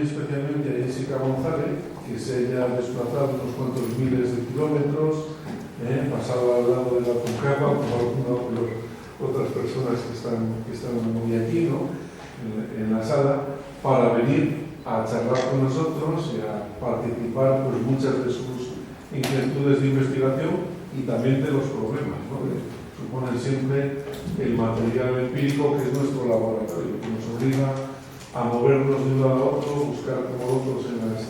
muy especialmente a Jessica González, que se haya desplazado unos cuantos miles de kilómetros, pasado al lado de la Concagua, como algunas de las otras personas que están hoy aquí, ¿no? en la sala, para venir a charlar con nosotros y a participar pues, muchas de sus inquietudes de investigación y también de los problemas, ¿no? Que suponen siempre el material empírico que es nuestro laboratorio, que nos obliga a movernos de un lado a otro, buscar como otros en las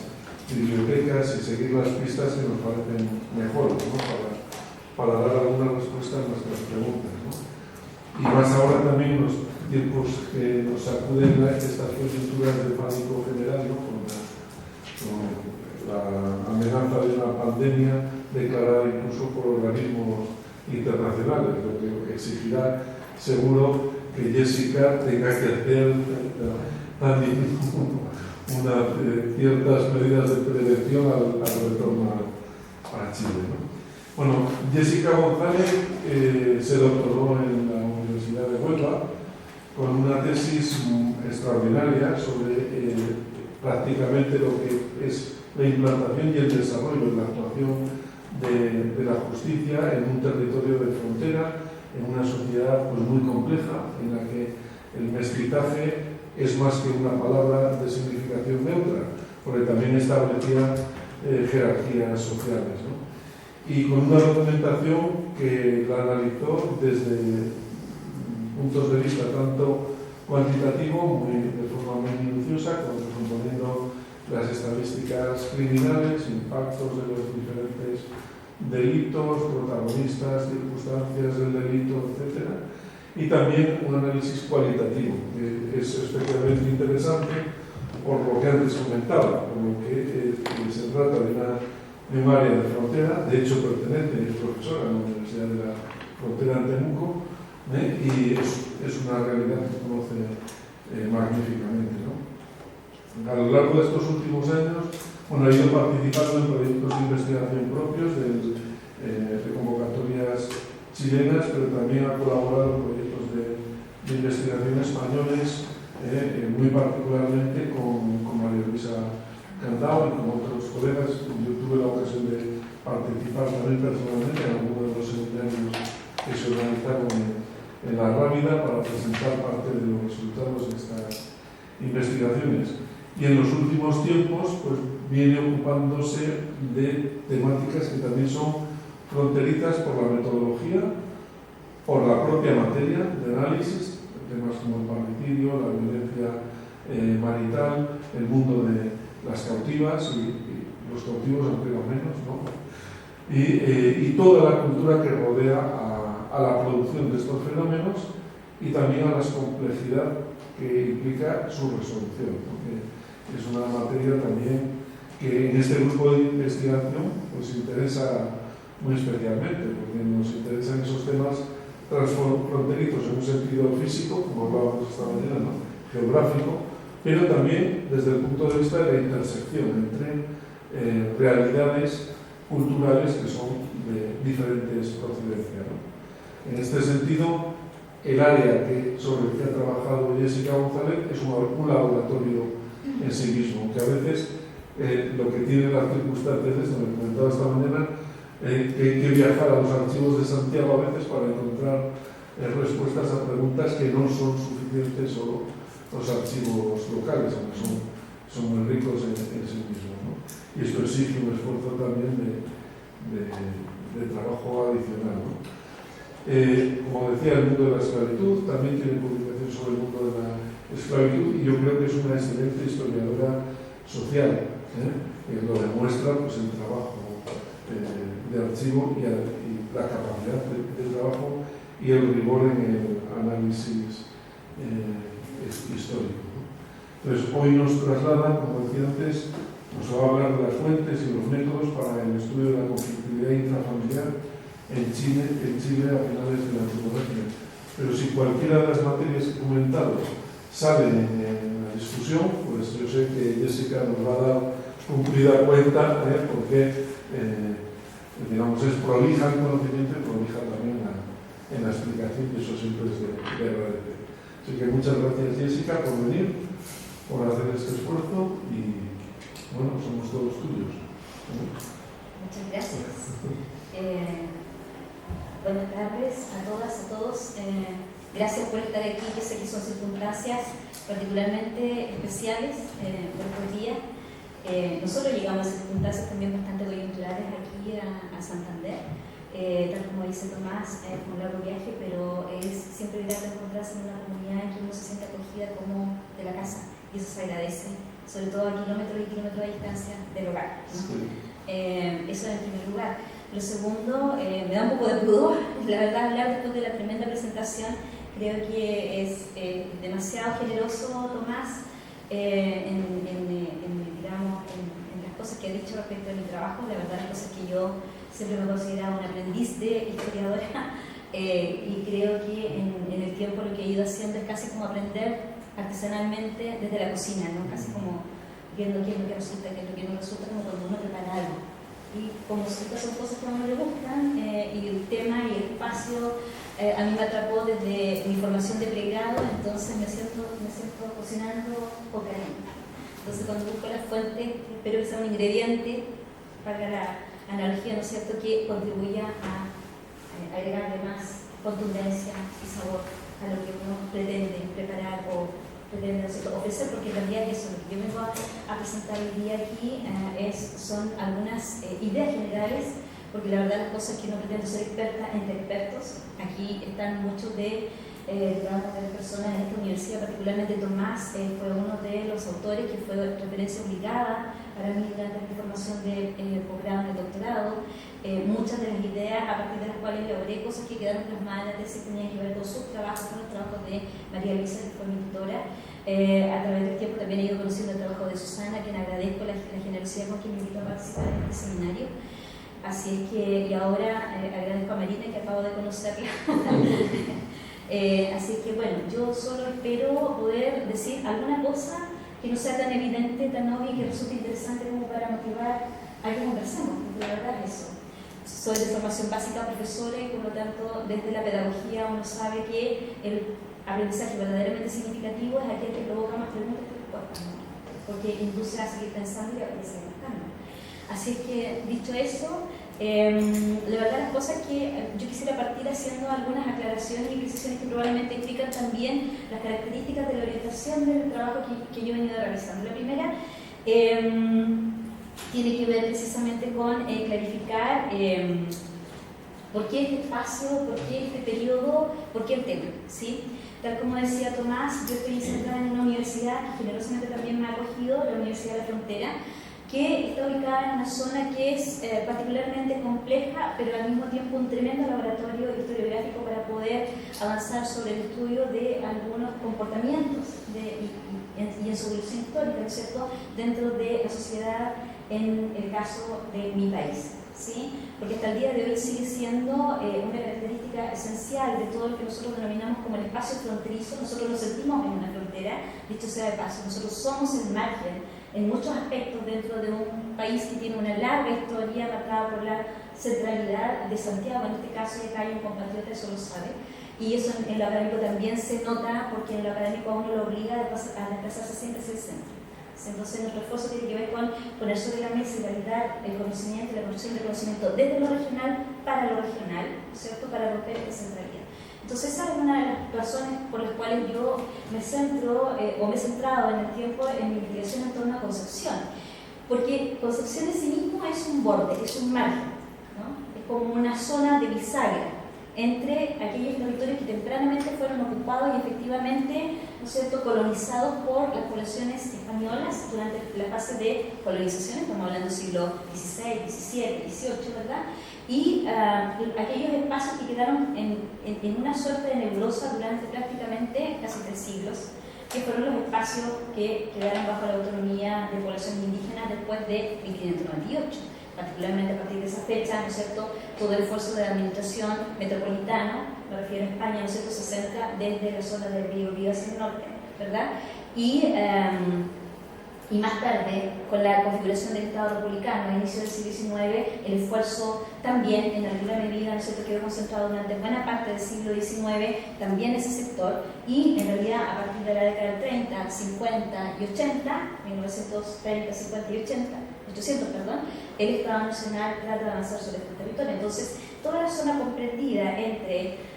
bibliotecas y seguir las pistas que nos parecen mejores, ¿no? para dar alguna respuesta a nuestras preguntas, ¿no? Y más ahora también en los tiempos que nos sacuden estas coyunturas de pánico general, ¿no? con la amenaza de una pandemia declarada incluso por organismos internacionales, lo que exigirá seguro que Jessica tenga que hacer también ciertas medidas de prevención al retorno a Chile, ¿no? Bueno, Jessica González se doctoró en la Universidad de Huelva con una tesis extraordinaria sobre prácticamente lo que es la implantación y el desarrollo de la actuación de la justicia en un territorio de frontera, en una sociedad pues, muy compleja, en la que el mestizaje es más que una palabra de significación neutra, porque también establecía jerarquías sociales, ¿no? Y con una documentación que la analizó desde puntos de vista tanto cuantitativo, de forma muy minuciosa, como componiendo las estadísticas criminales, impactos de los diferentes delitos, protagonistas, circunstancias del delito, etc. Y también un análisis cualitativo, que es especialmente interesante por lo que antes comentaba, por lo que se trata de un área de frontera, de hecho pertenece, es profesora en la Universidad de la Frontera en Temuco, y es una realidad que conoce magníficamente, ¿no? A lo largo de estos últimos años, ha ido participando en proyectos de investigación propios de convocatorias chilenas, pero también ha colaborado en proyectos de investigación españoles, muy particularmente con María Luisa Candao y con otros colegas. Yo tuve la ocasión de participar también personalmente en algunos de los seminarios que se organizaron en la Rábida para presentar parte de los resultados de estas investigaciones. Y en los últimos tiempos pues, viene ocupándose de temáticas que también son fronterizas por la metodología, por la propia materia de análisis, temas como el parricidio, la violencia marital, el mundo de las cautivas y los cautivos, aunque no menos, ¿no? Y toda la cultura que rodea a la producción de estos fenómenos y también a la complejidad que implica su resolución, porque es una materia también que en este grupo de investigación pues interesa muy especialmente, porque nos interesan esos temas transfronterizos en un sentido físico, como hablábamos esta mañana, ¿no? Geográfico, pero también desde el punto de vista de la intersección entre realidades culturales que son de diferentes procedencias, ¿no? En este sentido, el área sobre el que ha trabajado Jessica González es un laboratorio en sí mismo, que a veces lo que tiene las circunstancias, como he comentado esta mañana, que hay que viajar a los archivos de Santiago a veces para encontrar respuestas a preguntas que no son suficientes solo los archivos locales, aunque son muy ricos en sí mismos, ¿no? Y esto exige un esfuerzo también de trabajo adicional, ¿no? Como decía, el mundo de la esclavitud también tiene publicaciones sobre el mundo de la esclavitud y yo creo que es una excelente historiadora social, que lo demuestra pues, el trabajo de archivo y la capacidad de trabajo y el rigor en el análisis histórico, ¿no? Entonces, hoy nos traslada, como decía antes, nos va a hablar de las fuentes y los métodos para el estudio de la conflictividad intrafamiliar en Chile a finales de la antigua régimen. Pero si cualquiera de las materias que he comentado salen en la discusión, pues yo sé que Jessica nos va a dar cumplida cuenta, porque digamos, es prolija el conocimiento y prolija también en la explicación, y eso siempre es de agradecer. Así que muchas gracias, Jessica, por venir. por hacer este esfuerzo y, bueno, somos todos tuyos. Muchas gracias. Buenas tardes a todas, a todos. Gracias por estar aquí, que sé que son circunstancias particularmente especiales por estos días. Nosotros llegamos a circunstancias también bastante coyunturales aquí a Santander, tal como dice Tomás, un largo viaje, pero es siempre grato encontrarse en una comunidad en que uno se siente acogida como de la casa, y eso se agradece, sobre todo a kilómetros y kilómetros de distancia del hogar, ¿no? Sí. Eso en primer lugar. Lo segundo, me da un poco de pudor, la verdad, hablar después de la tremenda presentación. Creo que es demasiado generoso, Tomás, digamos, en las cosas que ha dicho respecto a mi trabajo. La verdad, las cosas que yo siempre me he considerado un aprendiz de historiadora, y creo que en el tiempo lo que he ido haciendo es casi como aprender artesanalmente desde la cocina, ¿no? Casi como viendo qué es lo que resulta, qué es lo que no resulta, como cuando uno prepara algo. Y como estas son cosas que a uno le gustan, y el tema y el espacio a mí me atrapó desde mi formación de pregrado, entonces me siento cocinando con cariño. Entonces cuando busco las fuentes, espero que sea un ingrediente para la analogía, ¿no es cierto?, que contribuya a agregarle más contundencia y sabor a lo que uno pretende preparar o pretende, ¿no es cierto?, ofrecer, porque en realidad eso, lo que yo vengo a presentar hoy día aquí son algunas ideas generales, porque la verdad las cosas que no pretendo ser experta entre expertos. Aquí están muchos de trabajo de personas en esta universidad, particularmente Tomás fue uno de los autores que fue referencia obligada para mí durante mi formación de posgrado y de doctorado. Muchas de las ideas a partir de las cuales logré cosas que quedaron plasmadas en la tesis tenían que ver con sus trabajos, con los trabajos de María Luisa, que fue mi tutora. A través del tiempo también he ido conociendo el trabajo de Susana, a quien agradezco la generosidad con que me invitó a participar en este seminario. Así es que, y ahora agradezco a Marina, que acabo de conocerla. Así que bueno, yo solo espero poder decir alguna cosa que no sea tan evidente, tan obvia y que resulte interesante como para motivar a que conversemos, porque la verdad es eso. Soy de formación básica profesora y por lo tanto desde la pedagogía uno sabe que el aprendizaje verdaderamente significativo es aquel que provoca más preguntas que respuestas, ¿no? Porque induce a seguir pensando y a seguir buscando. Así es que, dicho eso, la verdad las cosas que yo quisiera partir haciendo algunas aclaraciones y precisiones que probablemente explican también las características de la orientación del trabajo que yo he venido realizando. La primera tiene que ver precisamente con clarificar por qué este espacio, por qué este periodo, por qué el tema, ¿sí? Tal como decía Tomás, yo estoy centrada en una universidad que generosamente también me ha acogido, la Universidad de la Frontera, que está ubicada en una zona que es particularmente compleja, pero al mismo tiempo un tremendo laboratorio historiográfico para poder avanzar sobre el estudio de algunos comportamientos y en su evolución histórica, ¿no es cierto?, dentro de la sociedad en el caso de mi país, ¿sí? Porque hasta el día de hoy sigue siendo una característica esencial de todo lo que nosotros denominamos como el espacio fronterizo. Nosotros nos sentimos en una frontera, dicho sea de paso, nosotros somos el margen en muchos aspectos dentro de un país que tiene una larga historia marcada por la centralidad de Santiago, en este caso, y acá hay un compatriota, eso lo sabe, y eso en lo académico también se nota, porque en lo académico a uno lo obliga a desplazarse siempre hacia el centro. Entonces nuestro esfuerzo tiene que ver con poner sobre la mesa y validar el conocimiento y la construcción del conocimiento desde lo regional para lo regional, ¿cierto?, para romper esta centralidad. Entonces esa es una de las razones por las cuales yo me centro o me he centrado en el tiempo en mi investigación en torno a Concepción, porque Concepción en sí mismo es un borde, es un margen, ¿no? Es como una zona de bisagra entre aquellos territorios que tempranamente fueron ocupados y efectivamente, ¿no es cierto?, colonizados por las poblaciones españolas durante la fase de colonización, estamos hablando del siglo XVI, XVII, XVIII, ¿verdad? Y aquellos espacios que quedaron en una suerte de nebulosa durante prácticamente casi 3 siglos, que fueron los espacios que quedaron bajo la autonomía de poblaciones indígenas después de 1598. Particularmente a partir de esa fecha, ¿no es cierto?, todo el esfuerzo de la administración metropolitana, me refiero a España, ¿no es cierto?, se centra desde la zona del Biobío hacia el norte, ¿verdad? Y Y más tarde, con la configuración del Estado republicano a inicio del siglo XIX, el esfuerzo también, en alguna medida, ¿no es cierto?, quedó concentrado durante buena parte del siglo XIX, también ese sector, y en realidad a partir de la década del 30, 50 y 80, 1930, 50 y 800, el Estado Nacional trata de avanzar sobre este territorio. Entonces, toda la zona comprendida entre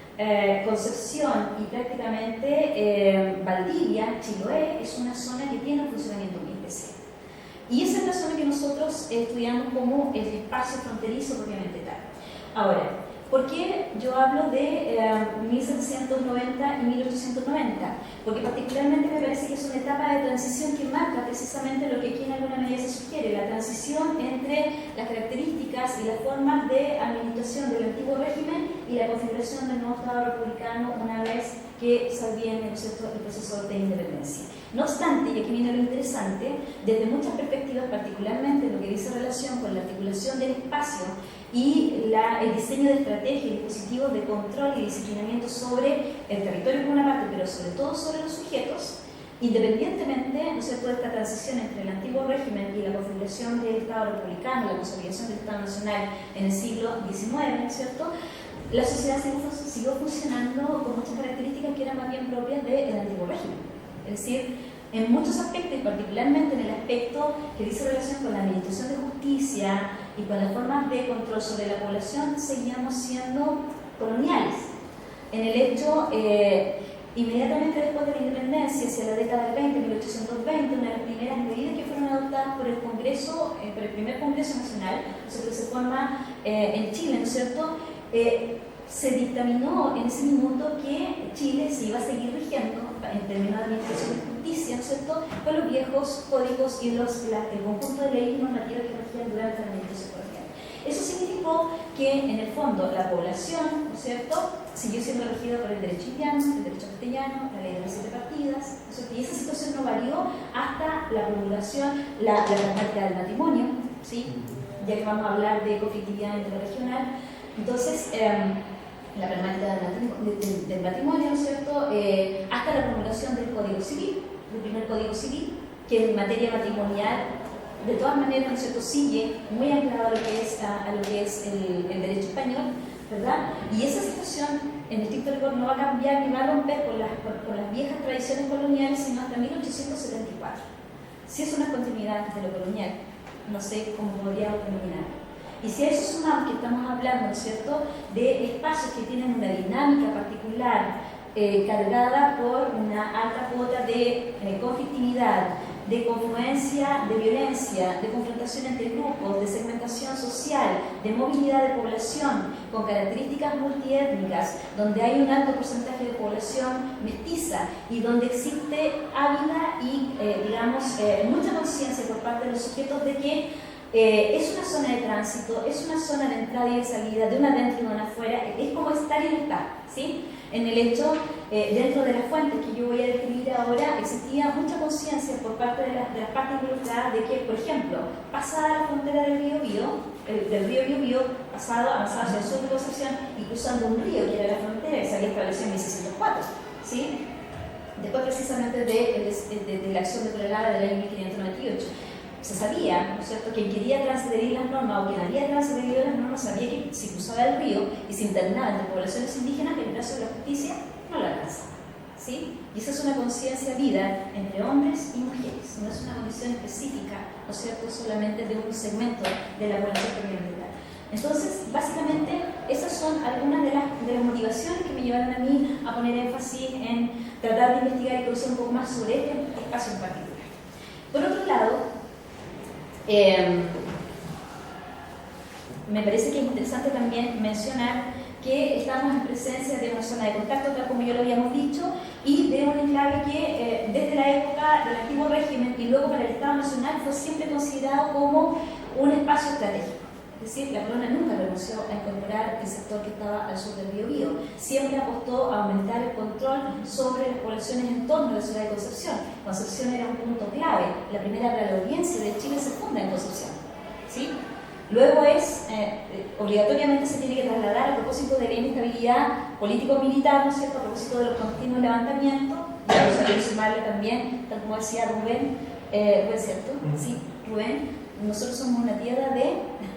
Concepción y prácticamente Valdivia, Chiloé, es una zona que tiene un funcionamiento muy especial. Y esa es la zona que nosotros estudiamos como el espacio fronterizo propiamente tal. Ahora, ¿por qué yo hablo de 1790 y 1890? Porque particularmente me parece que es una etapa de transición que marca precisamente lo que aquí en alguna medida se sugiere, la transición entre las características y las formas de administración del antiguo régimen y la configuración del nuevo Estado republicano una vez que salviene el proceso de independencia. No obstante, y aquí viene lo interesante, desde muchas perspectivas, particularmente lo que dice relación con la articulación del espacio y el diseño de estrategias y dispositivos de control y disciplinamiento sobre el territorio por una parte, pero sobre todo sobre los sujetos, independientemente, ¿no es cierto?, de esta transición entre el antiguo régimen y la configuración del Estado republicano, la consolidación del Estado nacional en el siglo XIX, ¿no es cierto?, la sociedad siguió funcionando con muchas características que eran más bien propias del antiguo régimen. Es decir, en muchos aspectos, y particularmente en el aspecto que dice relación con la administración de justicia y con las formas de control sobre la población, seguíamos siendo coloniales. En el hecho, inmediatamente después de la independencia, hacia la década del 20, 1820, una de las primeras medidas que fueron adoptadas por el Congreso, por el primer Congreso Nacional, o sea, que se forma en Chile, ¿no es cierto?, se dictaminó en ese minuto que Chile se iba a seguir rigiendo en términos de administración de justicia, ¿no es cierto?, con los viejos códigos y el conjunto de leyes normativas que regían durante la administración colonial. Eso significó que, en el fondo, la población, ¿no es cierto?, siguió siendo regida por el derecho indiano, el derecho castellano, la ley de las 7 partidas, ¿no es cierto?, y esa situación no varió hasta la promulgación, la pragmática del matrimonio, ¿sí?, ya que vamos a hablar de conflictividad interregional. Entonces, la pragmática del matrimonio, ¿no es cierto?, hasta la promulgación del Código Civil, del primer Código Civil, que en materia matrimonial, de todas maneras, ¿no es cierto?, sigue muy anclado a lo que es el derecho español, ¿verdad? Y esa situación, en estricto rigor, no va a cambiar ni va a romper con las viejas tradiciones coloniales, sino hasta 1874. Si es una continuidad de lo colonial, no sé cómo podríamos denominar. Y si a eso sumamos que estamos hablando, ¿no es cierto?, de espacios que tienen una dinámica particular, cargada por una alta cuota de conflictividad, de confluencia de violencia, de confrontación entre grupos, de segmentación social, de movilidad de población, con características multiétnicas, donde hay un alto porcentaje de población mestiza y donde existe ávida y, mucha conciencia por parte de los sujetos de que es una zona de tránsito, es una zona de entrada y de salida, de una adentro y de una afuera, es como estar y no estar, ¿sí? En el hecho, dentro de las fuentes que yo voy a describir ahora, existía mucha conciencia por parte de las partes involucradas de que, por ejemplo, pasada la frontera del río Biobío, avanzado hacia el sur de Concepción y cruzando un río que era la frontera que se había establecido en 1604, ¿sí? Después precisamente de la acción declarada del año 1598. Se sabía, ¿no es cierto?, que quien quería transgredir las normas o quien había transgredido las normas sabía que si cruzaba el río y se internaba entre poblaciones indígenas, el brazo de la justicia no lo alcanzaba, ¿sí? Y esa es una conciencia vida entre hombres y mujeres, no es una condición específica, ¿no es cierto?, solamente de un segmento de la población prioridad. Entonces, básicamente, esas son algunas de las motivaciones que me llevaron a mí a poner énfasis en tratar de investigar y conocer un poco más sobre este espacio en particular. Por otro lado, me parece que es interesante también mencionar que estamos en presencia de una zona de contacto, tal como ya lo habíamos dicho, y de un enclave que desde la época del antiguo régimen y luego para el Estado Nacional fue siempre considerado como un espacio estratégico. Es decir, la corona nunca renunció a incorporar el sector que estaba al sur del Biobío. Siempre apostó a aumentar el control sobre las poblaciones en torno a la ciudad de Concepción. Concepción era un punto clave. La primera audiencia de Chile se funda en Concepción, ¿sí? Luego obligatoriamente se tiene que trasladar a propósito de la inestabilidad político-militar, ¿no es cierto?, a propósito de los continuos levantamientos. Y a eso hay que sumarle también, tal como decía Rubén, ¿es cierto? Sí, Rubén, nosotros somos una tierra de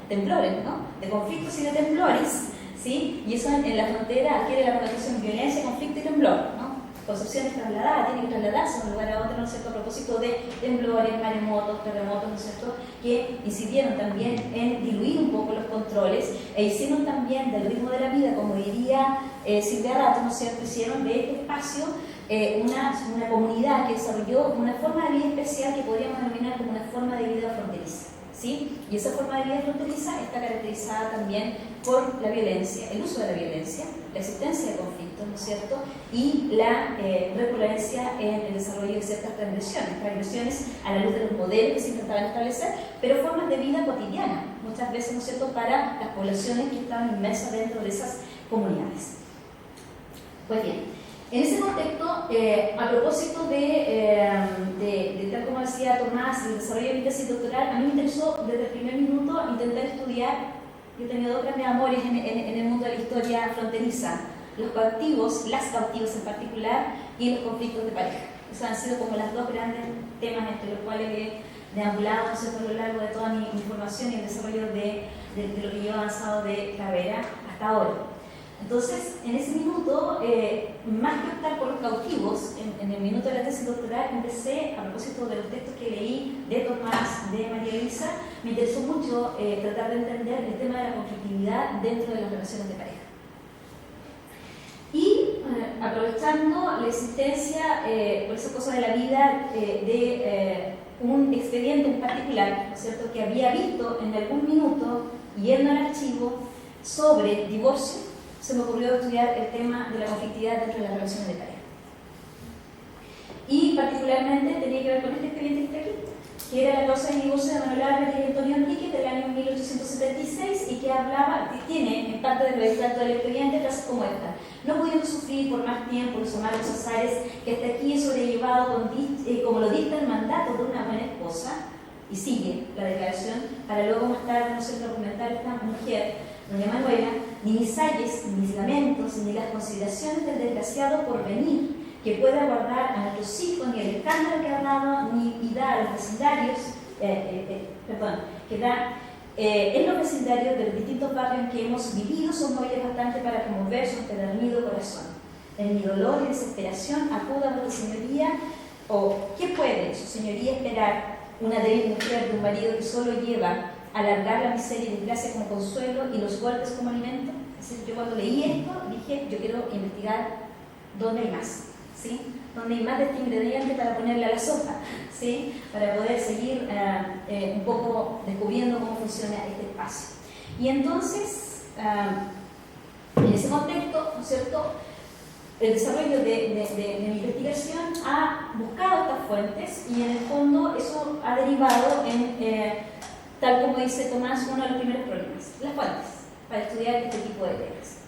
temblores, ¿no? De conflictos y de temblores, ¿sí? Y eso en la frontera adquiere la connotación de violencia, conflicto y temblor, ¿no? Concepción es trasladada, tiene que trasladarse de un lugar a otro, ¿no es cierto?, a propósito de temblores, maremotos, terremotos, ¿no es cierto?, que incidieron también en diluir un poco los controles e hicieron también del ritmo de la vida, como diría Silvia Rato, ¿no es cierto?, hicieron de este espacio una comunidad que desarrolló una forma de vida especial que podríamos denominar como una forma de vida fronteriza, ¿sí? Y esa forma de vida fronteriza está caracterizada también por la violencia, el uso de la violencia, la existencia de conflictos, ¿no es cierto?, y la recurrencia en el desarrollo de ciertas transgresiones a la luz de los modelos que se intentaban establecer, pero formas de vida cotidiana, muchas veces, ¿no es cierto?, para las poblaciones que estaban inmersas dentro de esas comunidades. Pues bien, en ese contexto, a propósito de tal como decía Tomás, el desarrollo de mi tesis doctoral, a mí me interesó desde el primer minuto intentar estudiar. Yo he tenido dos grandes amores en el mundo de la historia fronteriza, los cautivos, las cautivas en particular, y los conflictos de pareja. Esos han sido como los dos grandes temas entre los cuales he deambulado, ¿no es cierto?, a lo largo de toda mi formación y el desarrollo de lo que yo he avanzado de carrera hasta ahora. Entonces, en ese minuto, más que optar por los cautivos, en el minuto de la tesis doctoral, empecé, a propósito de los textos que leí de Tomás, de María Luisa, me interesó mucho tratar de entender el tema de la conflictividad dentro de las relaciones de pareja. Y aprovechando la existencia, por esa cosa de la vida, de un expediente en particular, ¿no es cierto?, que había visto en algún minuto, yendo al archivo, sobre divorcio, se me ocurrió estudiar el tema de la conflictividad dentro de las relaciones de pareja. Y particularmente tenía que ver con este expediente que está aquí, que era la causa de divorcio de Manuel Álvarez y Antonio Enrique del año 1876 y que tiene en parte del extracto del expediente frases como esta: no pudiendo sufrir por más tiempo los malos azares que hasta aquí he sobrellevado como lo dicta el mandato de una buena esposa, y sigue la declaración para luego más tarde no ser argumentar esta mujer, doña Manuela, ni mis ayes, ni mis lamentos, ni las consideraciones del desgraciado porvenir, que pueda guardar a nuestros hijos, ni el escándalo que ha dado, ni da a los vecindarios, que da en los vecindarios de los distintos barrios en que hemos vivido, son muelles bastante para conmover su empedernido corazón. En mi dolor y desesperación acuda a vuestra señoría, o ¿qué puede su señoría esperar una débil mujer de un marido que solo lleva alargar la miseria y desgracia como consuelo y los golpes como alimento? Es decir, yo cuando leí esto dije, yo quiero investigar dónde hay más, ¿sí?, dónde hay más de este ingrediente para ponerle a la sopa, ¿sí?, para poder seguir un poco descubriendo cómo funciona este espacio. Y entonces, en ese contexto, ¿no es cierto?, el desarrollo de mi investigación ha buscado estas fuentes y en el fondo eso ha derivado en tal como dice Tomás, uno de los primeros problemas, las fuentes, para estudiar este tipo de temas.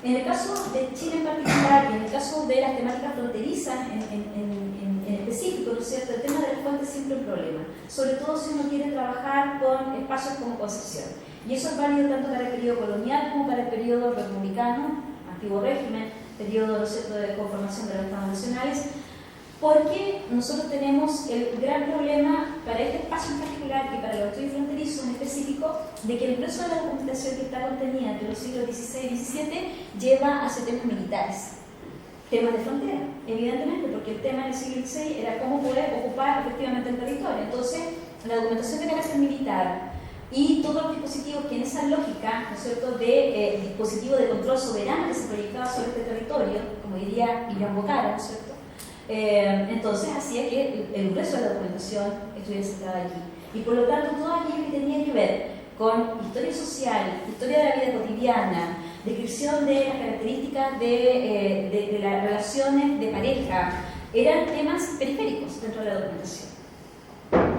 En el caso de Chile en particular, y en el caso de las temáticas fronterizas en específico, ¿no es cierto?, el tema de las fuentes es siempre un problema, sobre todo si uno quiere trabajar con espacios como Concepción. Y eso es válido tanto para el periodo colonial como para el periodo republicano, antiguo régimen, periodo, ¿no es cierto?, de conformación de los estados nacionales, porque nosotros tenemos el gran problema para este espacio en particular y para los estudios fronterizos en específico, de que el grueso de la documentación que está contenida entre los siglos XVI y XVII lleva hacia temas militares, temas de frontera, evidentemente, porque el tema en el siglo XVI era cómo poder ocupar efectivamente el territorio. Entonces, la documentación de carácter militar y todos los dispositivos que en esa lógica, ¿no es cierto?, de dispositivo de control soberano que se proyectaba sobre este territorio, como diría Ibrahim Bocara, ¿no es cierto?, entonces hacía que el grueso de la documentación estuviera centrada allí. Y por lo tanto, todo aquello que tenía que ver con historia social, historia de la vida cotidiana, descripción de las características de las relaciones de pareja, eran temas periféricos dentro de la documentación.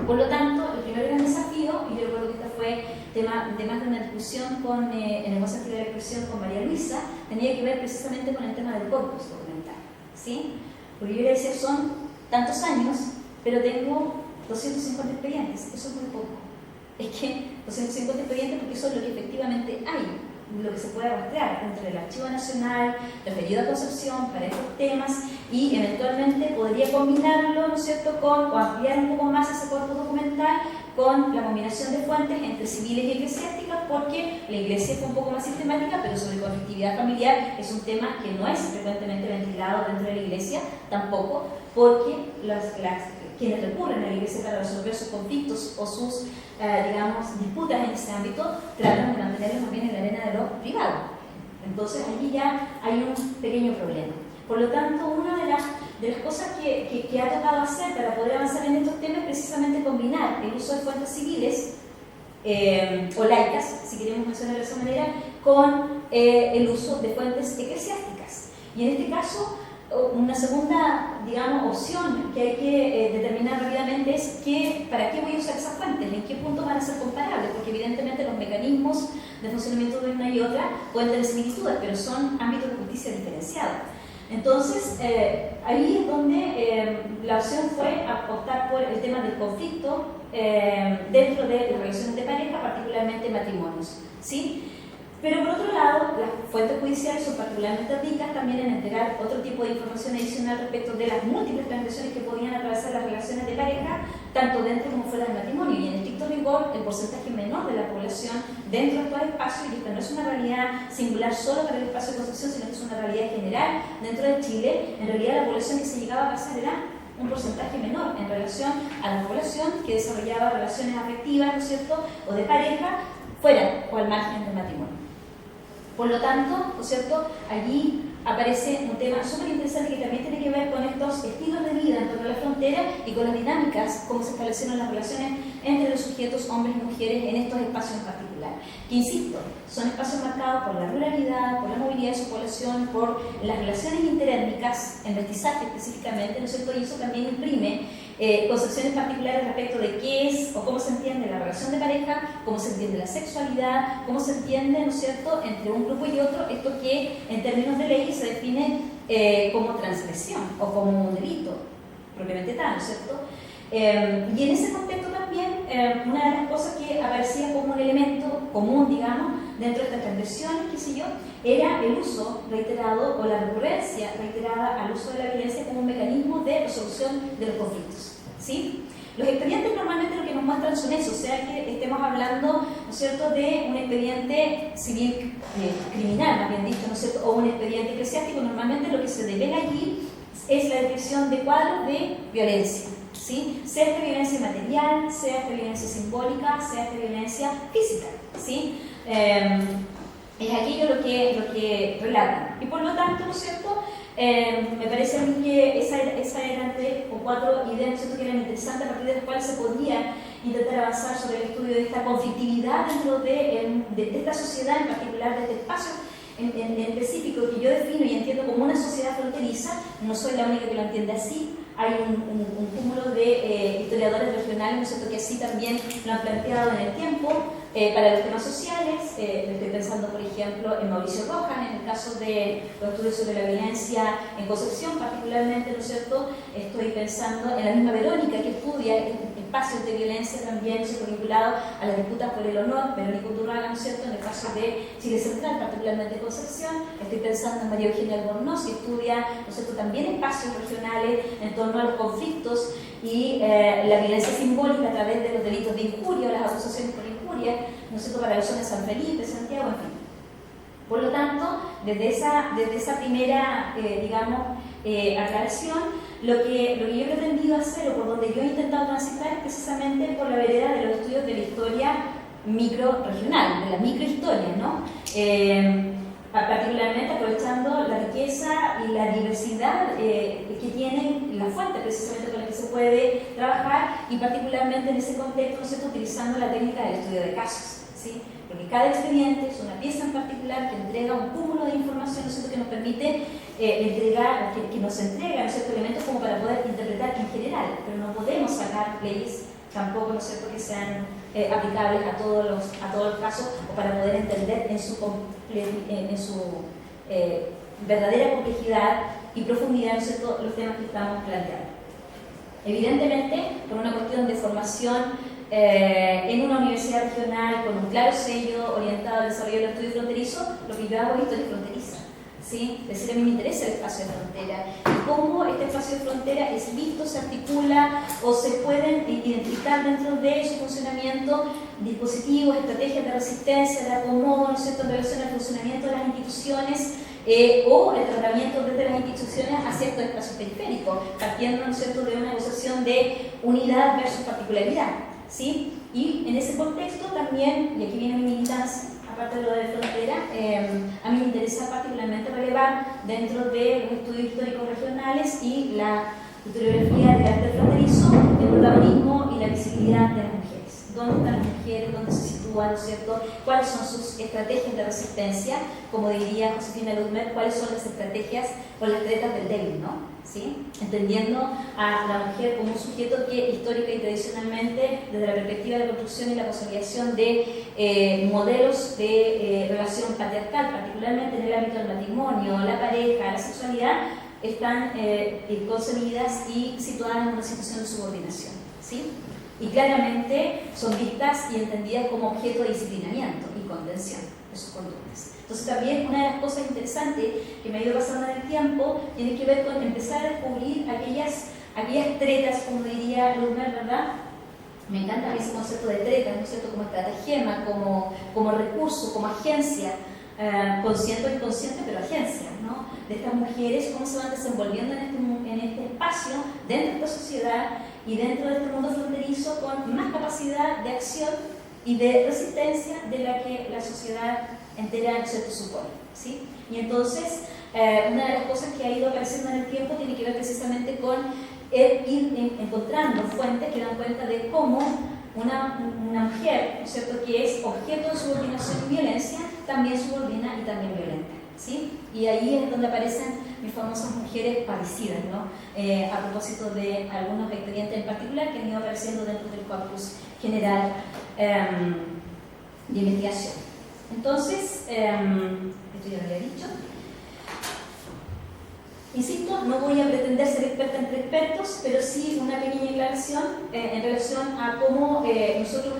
Por lo tanto, el primer gran desafío, y yo recuerdo que esta fue tema de más de una discusión en el Museo de la Expresión con María Luisa, tenía que ver precisamente con el tema del corpus documental, ¿sí? Porque yo le decía, son tantos años, pero tengo 250 expedientes, eso es muy poco. Es que 250 expedientes porque eso es lo que efectivamente hay. lo que se puede rastrear dentro del Archivo Nacional referido a Concepción para estos temas y eventualmente podría combinarlo, ¿no es cierto?, con, o ampliar un poco más ese cuerpo documental con la combinación de fuentes entre civiles y eclesiásticas, porque la iglesia fue un poco más sistemática, pero sobre conflictividad familiar es un tema que no es frecuentemente ventilado dentro de la iglesia, tampoco, porque quienes recurren a la iglesia para resolver sus conflictos o sus, digamos, disputas en ese ámbito, tratan de mantenerlos más bien en la arena de lo privado. Entonces allí ya hay un pequeño problema. Por lo tanto, una de las cosas que ha tocado hacer para poder avanzar en estos temas es precisamente combinar el uso de fuentes civiles o laicas, si queremos mencionarlo de esa manera, con el uso de fuentes eclesiásticas. Y en este caso, una segunda, digamos, opción que hay que determinar rápidamente es para qué voy a usar esas fuentes, en qué punto van a ser comparables, porque evidentemente los mecanismos de funcionamiento de una y otra pueden tener similitudes, pero son ámbitos de justicia diferenciados. Entonces, ahí es donde la opción fue optar por el tema del conflicto dentro de las relaciones de pareja, particularmente matrimonios, ¿sí? Pero por otro lado, las fuentes judiciales son particularmente ricas también en entregar otro tipo de información adicional respecto de las múltiples transgresiones que podían atravesar las relaciones de pareja, tanto dentro como fuera del matrimonio. Y en estricto rigor, el porcentaje menor de la población dentro de estos espacios, y esto no es una realidad singular solo para el espacio de Concepción, sino que es una realidad general dentro de Chile, en realidad la población que se llegaba a casar era un porcentaje menor en relación a la población que desarrollaba relaciones afectivas, ¿no es cierto?, o de pareja, fuera o al margen del matrimonio. Por lo tanto, ¿no es cierto?, allí aparece un tema súper interesante que también tiene que ver con estos estilos de vida en torno a la frontera y con las dinámicas, cómo se establecieron las relaciones entre los sujetos, hombres y mujeres, en estos espacios en particular. Que, insisto, son espacios marcados por la ruralidad, por la movilidad de su población, por las relaciones interétnicas, en mestizaje específicamente, ¿no es cierto?, y eso también imprime concepciones particulares respecto de qué es o cómo se entiende la relación de pareja, cómo se entiende la sexualidad, cómo se entiende, ¿no es cierto?, entre un grupo y otro, esto que en términos de ley se define como transgresión o como un delito, propiamente tal, ¿no es cierto? Y en ese contexto también, una de las cosas que aparecía como un elemento común, digamos, dentro de estas transgresiones, qué sé yo, era el uso reiterado o la recurrencia reiterada al uso de la violencia como un mecanismo de resolución de los conflictos, ¿sí? Los expedientes normalmente lo que nos muestran son eso, o sea que estemos hablando, ¿no es cierto?, de un expediente civil criminal, más bien dicho, ¿no es cierto?, o un expediente eclesiástico. Normalmente lo que se devela allí es la descripción de cuadros de violencia, ¿sí?, sea esta violencia material, sea esta violencia simbólica, sea esta violencia física, ¿sí? Es aquello lo que relatan. Y por lo tanto, ¿no es cierto?, me parece a mí que esas eran 3 o 4 ideas, ¿no es cierto?, que eran interesantes, a partir de las cuales se podía intentar avanzar sobre el estudio de esta conflictividad dentro de esta sociedad, en particular de este espacio en específico que yo defino y entiendo como una sociedad fronteriza. No soy la única que lo entiende así. Hay un cúmulo de historiadores regionales, ¿no es cierto?, que así también lo han planteado en el tiempo. Para los temas sociales, estoy pensando, por ejemplo, en Mauricio Rojas, en el caso de los estudios sobre la violencia en Concepción, particularmente, ¿no es cierto? Estoy pensando en la misma Verónica, que estudia espacios de violencia también, ¿no es cierto?, vinculado a las disputas por el honor, Verónica Undurraga, ¿no es cierto?, en el caso de Chile Central, particularmente Concepción. Estoy pensando en María Eugenia Albornoz, que estudia, ¿no es cierto?, también espacios regionales en torno a los conflictos y la violencia simbólica a través de los delitos de injuria o las acusaciones por injuria, ¿no es cierto?, para la zona de San Felipe, Santiago, en fin. Por lo tanto, desde esa primera, digamos, aclaración, lo que yo he pretendido hacer, o por donde yo he intentado transitar, es precisamente por la vereda de los estudios de la historia micro-regional, de la microhistoria, ¿no? Particularmente aprovechando la riqueza y la diversidad que tienen las fuentes precisamente con las que se puede trabajar, y particularmente en ese contexto, ¿no es cierto?, utilizando la técnica del estudio de casos, ¿sí? Porque cada expediente es una pieza en particular que entrega un cúmulo de información, ¿no es cierto?, que nos permite entregar, que nos entrega, ¿no es cierto?, elementos como para poder interpretar en general, pero no podemos sacar leyes tampoco, ¿no es cierto?, que sean aplicables a todos los casos, o para poder entender en su verdadera complejidad y profundidad, ¿no es cierto?, los temas que estamos planteando. Evidentemente, por una cuestión de formación en una universidad regional con un claro sello orientado al desarrollo del estudio fronterizo, lo que yo hago es historia fronteriza. ¿Sí? Es decir, a mí me interesa el espacio de frontera y cómo este espacio de frontera es visto, se articula o se pueden identificar dentro de su funcionamiento dispositivos, estrategias de resistencia, de acomodo, ¿no es cierto?, en relación al funcionamiento de las instituciones o el tratamiento desde las instituciones hacia estos espacios periféricos, partiendo, ¿no es cierto?, de una negociación de unidad versus particularidad. ¿Sí? Y en ese contexto también, y aquí viene mi militancia, aparte de lo de frontera, a mí me interesa particularmente relevar dentro de los estudios históricos regionales y la historiografía del arte fronterizo el protagonismo y la visibilidad de las mujeres. ¿Dónde están las mujeres? ¿Dónde se sitúan? ¿No es cierto? ¿Cuáles son sus estrategias de resistencia? Como diría Josefina Ludmer, ¿cuáles son las estrategias o las tretas del débil, ¿no? ¿Sí? Entendiendo a la mujer como un sujeto que histórica y tradicionalmente, desde la perspectiva de la construcción y la consolidación de modelos de relación patriarcal, particularmente en el ámbito del matrimonio, la pareja, la sexualidad, están concebidas y situadas en una situación de subordinación. ¿Sí? Y claramente son vistas y entendidas como objeto de disciplinamiento y contención de sus conductas. Entonces también una de las cosas interesantes que me ha ido pasando en el tiempo tiene que ver con empezar a descubrir aquellas tretas, como diría Ludmer, ¿verdad? Me encanta ese concepto de tretas, ¿no es cierto?, como estratagema, como recurso, como agencia, consciente o inconsciente, pero agencia, ¿no?, de estas mujeres, cómo se van desenvolviendo en este espacio, dentro de esta sociedad y dentro de este mundo fronterizo, con más capacidad de acción y de resistencia de la que la sociedad entera, se supone. ¿Sí? Y entonces, una de las cosas que ha ido apareciendo en el tiempo tiene que ver precisamente con ir encontrando fuentes que dan cuenta de cómo una mujer, ¿no es cierto?, que es objeto de subordinación y violencia, también subordina y también violenta. ¿Sí? Y ahí es donde aparecen mis famosas mujeres parecidas, ¿no? A propósito de algunos expedientes en particular que han ido apareciendo dentro del corpus general de investigación. Entonces, esto ya lo había dicho. Insisto, no voy a pretender ser experta entre expertos, pero sí una pequeña aclaración en relación a cómo nosotros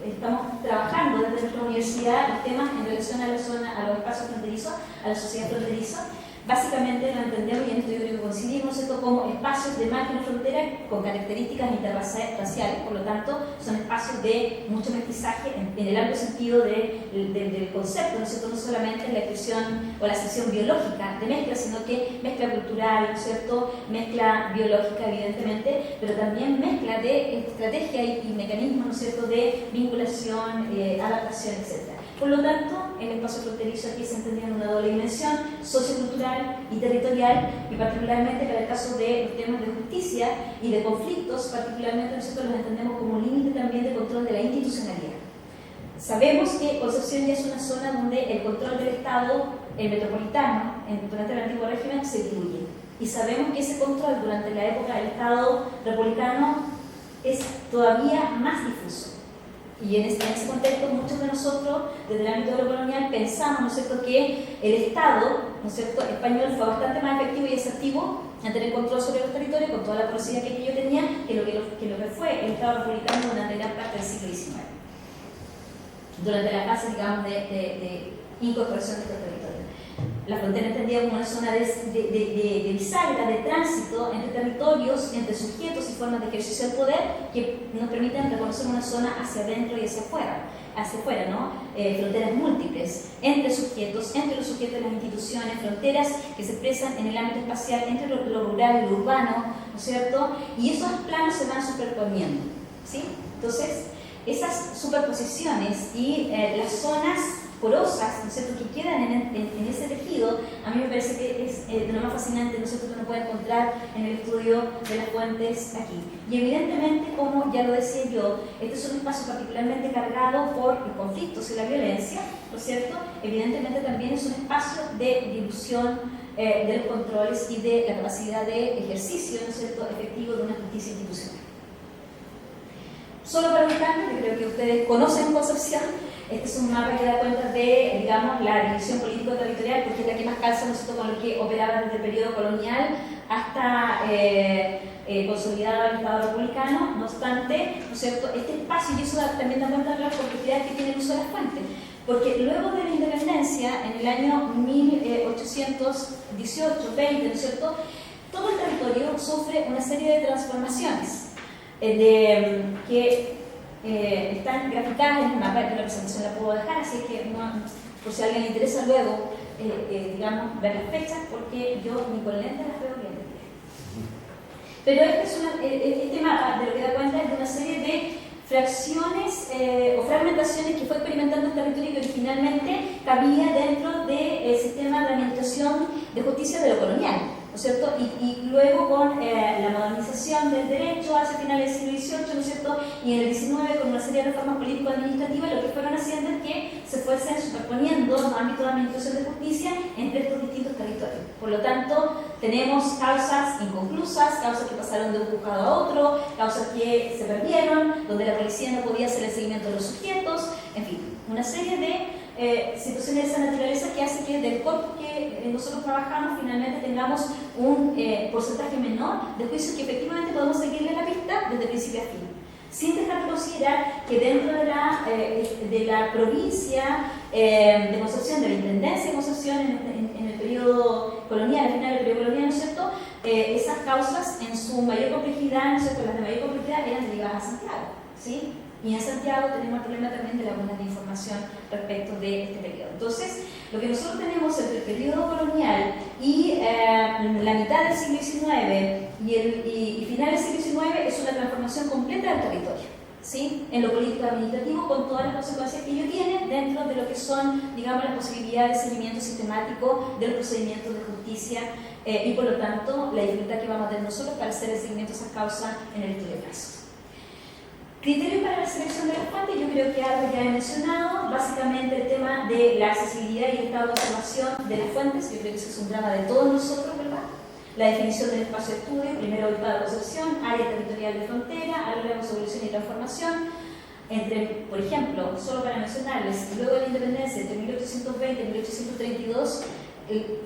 estamos trabajando desde nuestra universidad los temas en relación a la zona, a los espacios fronterizos, a la sociedad fronteriza. Básicamente lo entendemos, y en esto yo creo que coincidimos, esto como espacios de margen frontera con características interraciales, por lo tanto son espacios de mucho mestizaje en el amplio sentido del concepto, ¿no es cierto?, no solamente en la expresión o la sección biológica de mezcla, sino que mezcla cultural, ¿no es cierto?, mezcla biológica evidentemente, pero también mezcla de estrategia y mecanismos, ¿no es cierto?, de vinculación, adaptación, etc. Por lo tanto, el espacio fronterizo aquí se entendía en una doble dimensión, sociocultural y territorial, y particularmente para el caso de los temas de justicia y de conflictos, particularmente nosotros los entendemos como un límite también de control de la institucionalidad. Sabemos que Concepción ya es una zona donde el control del Estado metropolitano, durante el antiguo régimen, se diluye. Y sabemos que ese control durante la época del Estado republicano es todavía más difuso. Y en ese contexto, muchos de nosotros, desde el ámbito de lo colonial, pensamos, ¿no es cierto?, que el Estado, ¿no es cierto?, español fue bastante más efectivo y asertivo en tener control sobre los territorios, con toda la porosidad que ello tenía, que lo que fue el Estado republicano durante gran parte del siglo XIX. Durante la fase, digamos, de incorporación de estos territorios. La frontera entendida como una zona de bisagra, de tránsito entre territorios, entre sujetos y formas de ejercicio del poder que nos permiten reconocer una zona hacia adentro y hacia afuera, ¿no? Fronteras múltiples entre los sujetos de las instituciones, fronteras que se expresan en el ámbito espacial entre lo rural y lo urbano, ¿no es cierto? Y esos planos se van superponiendo, ¿sí? Entonces, esas superposiciones y las zonas porosas, ¿no es cierto?, que quedan en ese tejido, a mí me parece que es de lo más fascinante, ¿no es cierto?, que uno puede encontrar en el estudio de las fuentes aquí. Y evidentemente, como ya lo decía yo, este es un espacio particularmente cargado por los conflictos y la violencia, ¿no es cierto? Evidentemente también es un espacio de dilución de los controles y de la capacidad de ejercicio, ¿no es cierto?, efectivo de una justicia institucional. Solo para ubicarme, que creo que ustedes conocen Concepción, este es un mapa que da cuenta de, digamos, la división político-territorial, porque es la que más calza, ¿no es cierto?, con lo que operaba desde el periodo colonial hasta consolidado al Estado republicano. No obstante, ¿no es cierto?, este espacio, y eso también da cuenta de las complejidades que tiene el uso de las fuentes, porque luego de la independencia, en el año 1818-20, ¿no es cierto?, todo el territorio sufre una serie de transformaciones que están graficadas en el mapa. De la presentación la puedo dejar, así que por si a alguien le interesa luego, digamos, ver las fechas, porque yo ni con lentes las veo bien. Pero este mapa, de lo que da cuenta, es de una serie de fracciones o fragmentaciones que fue experimentando el territorio, que originalmente cabía dentro del sistema de administración de justicia de lo colonial, ¿no es cierto? Y luego con la modernización del derecho hacia finales del siglo XVIII, ¿no es cierto?, y en el XIX con una serie de reformas político-administrativas, lo que fueron haciendo es que se fuesen superponiendo los ámbitos de administración de justicia entre estos distintos territorios. Por lo tanto, tenemos causas inconclusas, causas que pasaron de un juzgado a otro, causas que se perdieron, donde la policía no podía hacer el seguimiento de los sujetos, en fin, una serie de situaciones de esa naturaleza que hace que del corpus que nosotros trabajamos finalmente tengamos un porcentaje menor de juicios que efectivamente podemos seguirle la pista desde principio a fin, sin dejar de considerar que dentro de la provincia de Concepción, de la Intendencia de Concepción en el periodo colonial, al final del periodo colonial, ¿no es cierto?, esas causas en su mayor complejidad, ¿no es cierto?, las de mayor complejidad eran derivadas a Santiago, ¿sí? Y en Santiago tenemos el problema también de lagunas de información respecto de este periodo. Entonces, lo que nosotros tenemos entre el periodo colonial y la mitad del siglo XIX y final del siglo XIX es una transformación completa del territorio, ¿sí?, en lo político administrativo, con todas las consecuencias que ello tiene dentro de lo que son, digamos, las posibilidades de seguimiento sistemático de los procedimientos de justicia y por lo tanto la dificultad que vamos a tener nosotros para hacer el seguimiento de esas causas en el estudio de casos. Criterios para la selección de las fuentes, yo creo que algo ya he mencionado, básicamente el tema de la accesibilidad y el estado de observación de las fuentes. Yo creo que ese es un drama de todos nosotros, ¿verdad? La definición del espacio de estudio, primero obispado de Concepción, área territorial de frontera, algoritmos de evolución y transformación, entre, por ejemplo, solo para mencionarles, luego de la independencia, entre 1820 y 1832,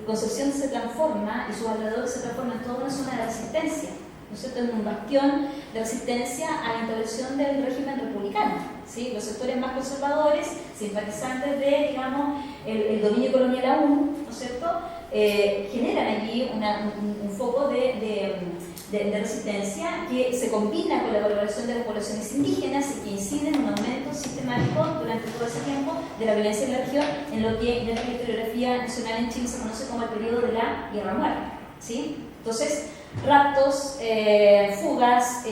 Concepción se transforma y sus alrededores se transforman en toda una zona de resistencia, ¿no es cierto?, en un bastión de resistencia a la intervención del régimen republicano, ¿sí? Los sectores más conservadores, simpatizantes de, digamos, el dominio colonial aún, ¿no es cierto?, generan allí un foco de resistencia que se combina con la colaboración de las poblaciones indígenas y que incide en un aumento sistemático durante todo ese tiempo de la violencia en la región, en lo que dentro de la historiografía nacional en Chile se conoce como el periodo de la guerra muerta, ¿sí? Entonces, raptos, fugas,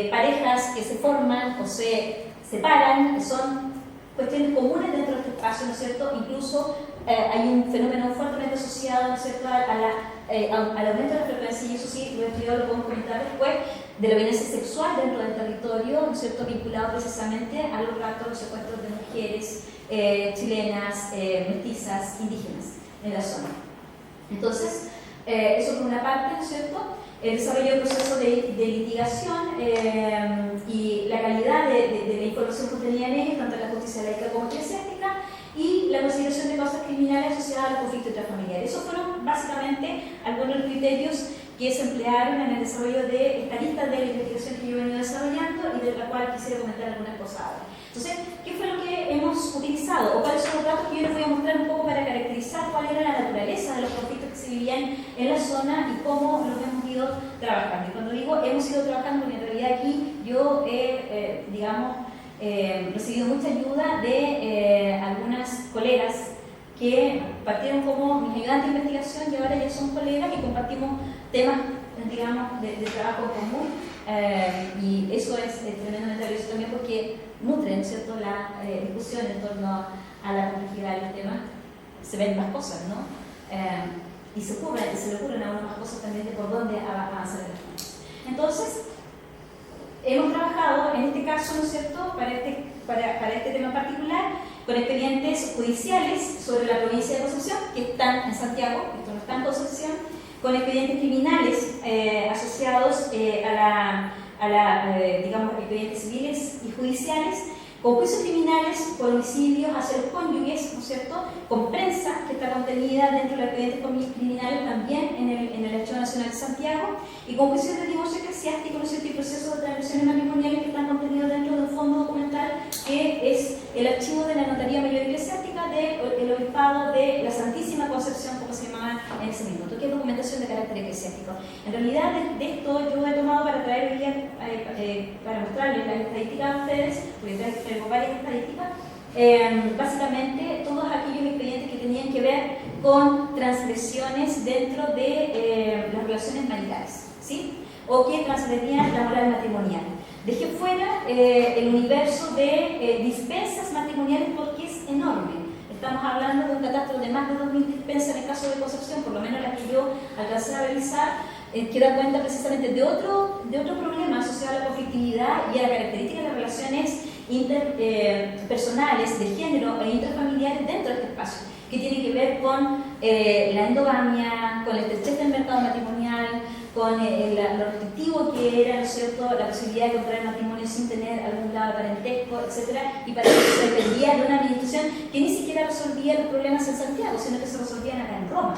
parejas que se forman o se separan, son cuestiones comunes dentro de este espacio, ¿no es cierto? Incluso hay un fenómeno fuertemente asociado, ¿no es cierto?, al aumento de la frecuencia, y eso sí, lo podemos comentar después, de la violencia sexual dentro del territorio, ¿no es cierto?, vinculado precisamente a los raptos, los secuestros de mujeres chilenas, mestizas, indígenas en la zona. Entonces, eso por una parte, ¿no es cierto?, el desarrollo del proceso de litigación y la calidad de la información contenida en ellos, tanto en la justicia laica como eclesiástica, y la consideración de causas criminales asociadas al conflicto intrafamiliar. Esos fueron básicamente algunos criterios que se emplearon en el desarrollo de esta lista de investigaciones que yo he venido desarrollando y de la cual quisiera comentar algunas cosas ahora. Entonces, ¿qué fue lo que hemos utilizado? ¿O cuáles son los datos que yo les voy a mostrar un poco para caracterizar cuál era la naturaleza de los conflictos que se vivían en la zona y cómo los hemos ido trabajando? Y cuando digo hemos ido trabajando, porque en realidad aquí yo he, recibido mucha ayuda de algunas colegas que partieron como mis ayudantes de investigación y ahora ya son colegas y compartimos temas, digamos, de trabajo común, y eso es tremendamente valioso también porque nutre, ¿no es cierto?, la discusión en torno a la complejidad de los temas. Se ven más cosas, ¿no? Y se le ocurren a uno más cosas también de por dónde avanzar las cosas. Entonces, hemos trabajado en este caso, ¿no es cierto?, para este tema particular, con expedientes judiciales sobre la provincia de Concepción, que están en Santiago, esto no está en Concepción, con expedientes criminales asociados digamos, expedientes civiles y judiciales, con juicios criminales por homicidios hacia los cónyuges, ¿no es cierto?, con prensa que está contenida dentro de los expedientes criminales también en el Archivo Nacional de Santiago, y con juicios de divorcio eclesiástico, ¿no es cierto?, y procesos de transmisiones matrimoniales que están contenidos dentro de un fondo documental que es el archivo de la Notaría Mayor Eclesiástica del Obispado de la Santísima Concepción, como se llamaba en ese minuto, que es documentación de carácter eclesiástico. En realidad, de esto yo he tomado para traer hoy día, para mostrarles las estadísticas a ustedes, porque traigo varias estadísticas. Básicamente, todos aquellos expedientes que tenían que ver con transgresiones dentro de las relaciones maritales, ¿sí?, o que transgredían la moral matrimonial. Dejé fuera el universo de dispensas matrimoniales porque es enorme. Estamos hablando de un catastro de más de 2.000 dispensas en el caso de Concepción, por lo menos las que yo alcancé a realizar, que da cuenta precisamente de otro problema asociado a la conflictividad y a la característica de las relaciones interpersonales, de género e intrafamiliares dentro de este espacio, que tiene que ver con la endogamia, con la estrechez del mercado matrimonial, con lo restrictivo que era, ¿no es cierto?, la posibilidad de contraer matrimonio sin tener algún grado de parentesco, etc. Y para eso se dependía de una administración que ni siquiera resolvía los problemas en Santiago, sino que se resolvían acá en Roma,